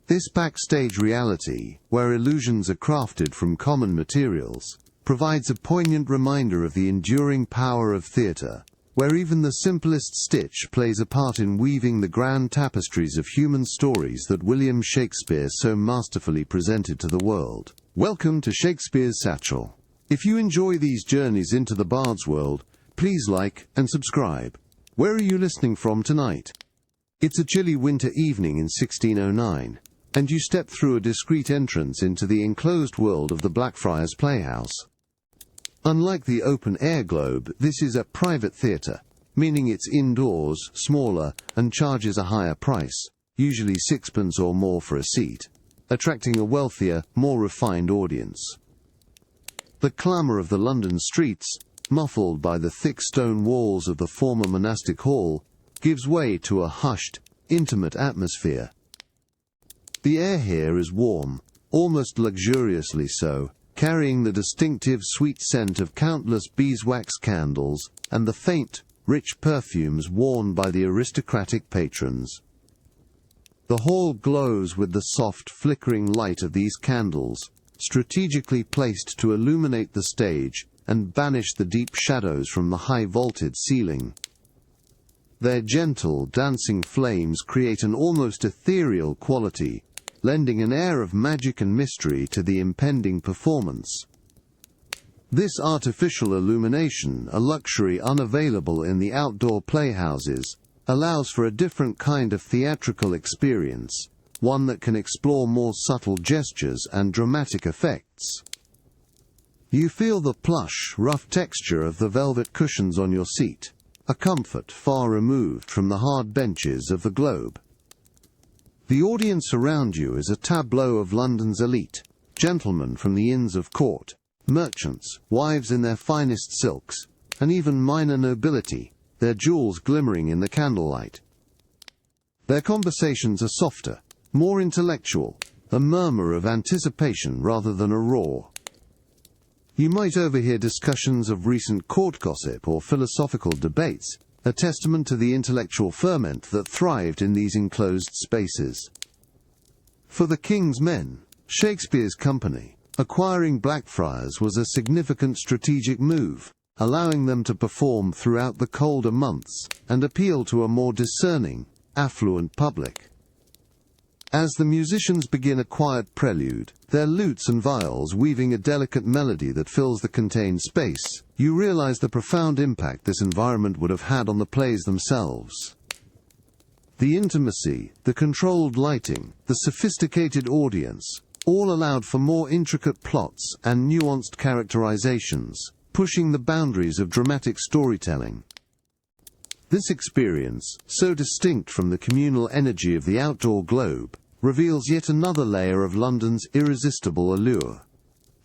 B: This backstage reality, where illusions are crafted from common materials, provides a poignant reminder of the enduring power of theatre, where even the simplest stitch plays a part in weaving the grand tapestries of human stories that William Shakespeare so masterfully presented to the world. Welcome to Shakespeare's Satchel. If you enjoy these journeys into the Bard's world, please like and subscribe. Where are you listening from tonight? It's a chilly winter evening in 1609, and you step through a discreet entrance into the enclosed world of the Blackfriars Playhouse. Unlike the open-air Globe, this is a private theatre, meaning it's indoors, smaller, and charges a higher price, usually sixpence or more for a seat, attracting a wealthier, more refined audience. The clamour of the London streets, muffled by the thick stone walls of the former monastic hall, gives way to a hushed, intimate atmosphere. The air here is warm, almost luxuriously so, carrying the distinctive sweet scent of countless beeswax candles and the faint, rich perfumes worn by the aristocratic patrons. The hall glows with the soft, flickering light of these candles, strategically placed to illuminate the stage and banish the deep shadows from the high-vaulted ceiling. Their gentle, dancing flames create an almost ethereal quality, lending an air of magic and mystery to the impending performance. This artificial illumination, a luxury unavailable in the outdoor playhouses, allows for a different kind of theatrical experience, one that can explore more subtle gestures and dramatic effects. You feel the plush, rough texture of the velvet cushions on your seat, a comfort far removed from the hard benches of the Globe. The audience around you is a tableau of London's elite, gentlemen from the Inns of Court, merchants, wives in their finest silks, and even minor nobility, their jewels glimmering in the candlelight. Their conversations are softer, more intellectual, a murmur of anticipation rather than a roar. You might overhear discussions of recent court gossip or philosophical debates, a testament to the intellectual ferment that thrived in these enclosed spaces. For the King's Men, Shakespeare's company, acquiring Blackfriars was a significant strategic move, allowing them to perform throughout the colder months and appeal to a more discerning, affluent public. As the musicians begin a quiet prelude, their lutes and viols weaving a delicate melody that fills the contained space, you realize the profound impact this environment would have had on the plays themselves. The intimacy, the controlled lighting, the sophisticated audience, all allowed for more intricate plots and nuanced characterizations, pushing the boundaries of dramatic storytelling. This experience, so distinct from the communal energy of the outdoor globe, reveals yet another layer of London's irresistible allure.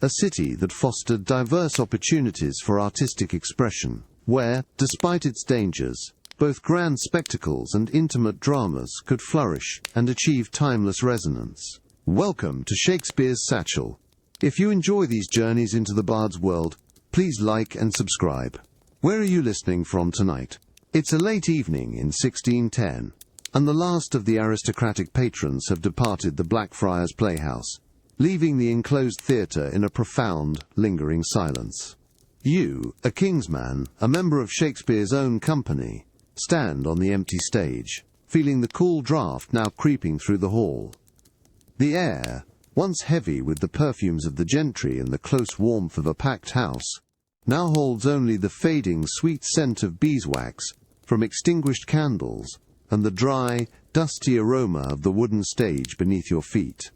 B: A city that fostered diverse opportunities for artistic expression, where, despite its dangers, both grand spectacles and intimate dramas could flourish and achieve timeless resonance. Welcome to Shakespeare's Satchel. If you enjoy these journeys into the bard's world, please like and subscribe. Where are you listening from tonight? It's a late evening in 1610, and the last of the aristocratic patrons have departed the Blackfriars Playhouse, leaving the enclosed theatre in a profound, lingering silence. You, a King's Man, a member of Shakespeare's own company, stand on the empty stage, feeling the cool draught now creeping through the hall. The air, once heavy with the perfumes of the gentry and the close warmth of a packed house, now holds only the fading sweet scent of beeswax from extinguished candles and the dry, dusty aroma of the wooden stage beneath your feet.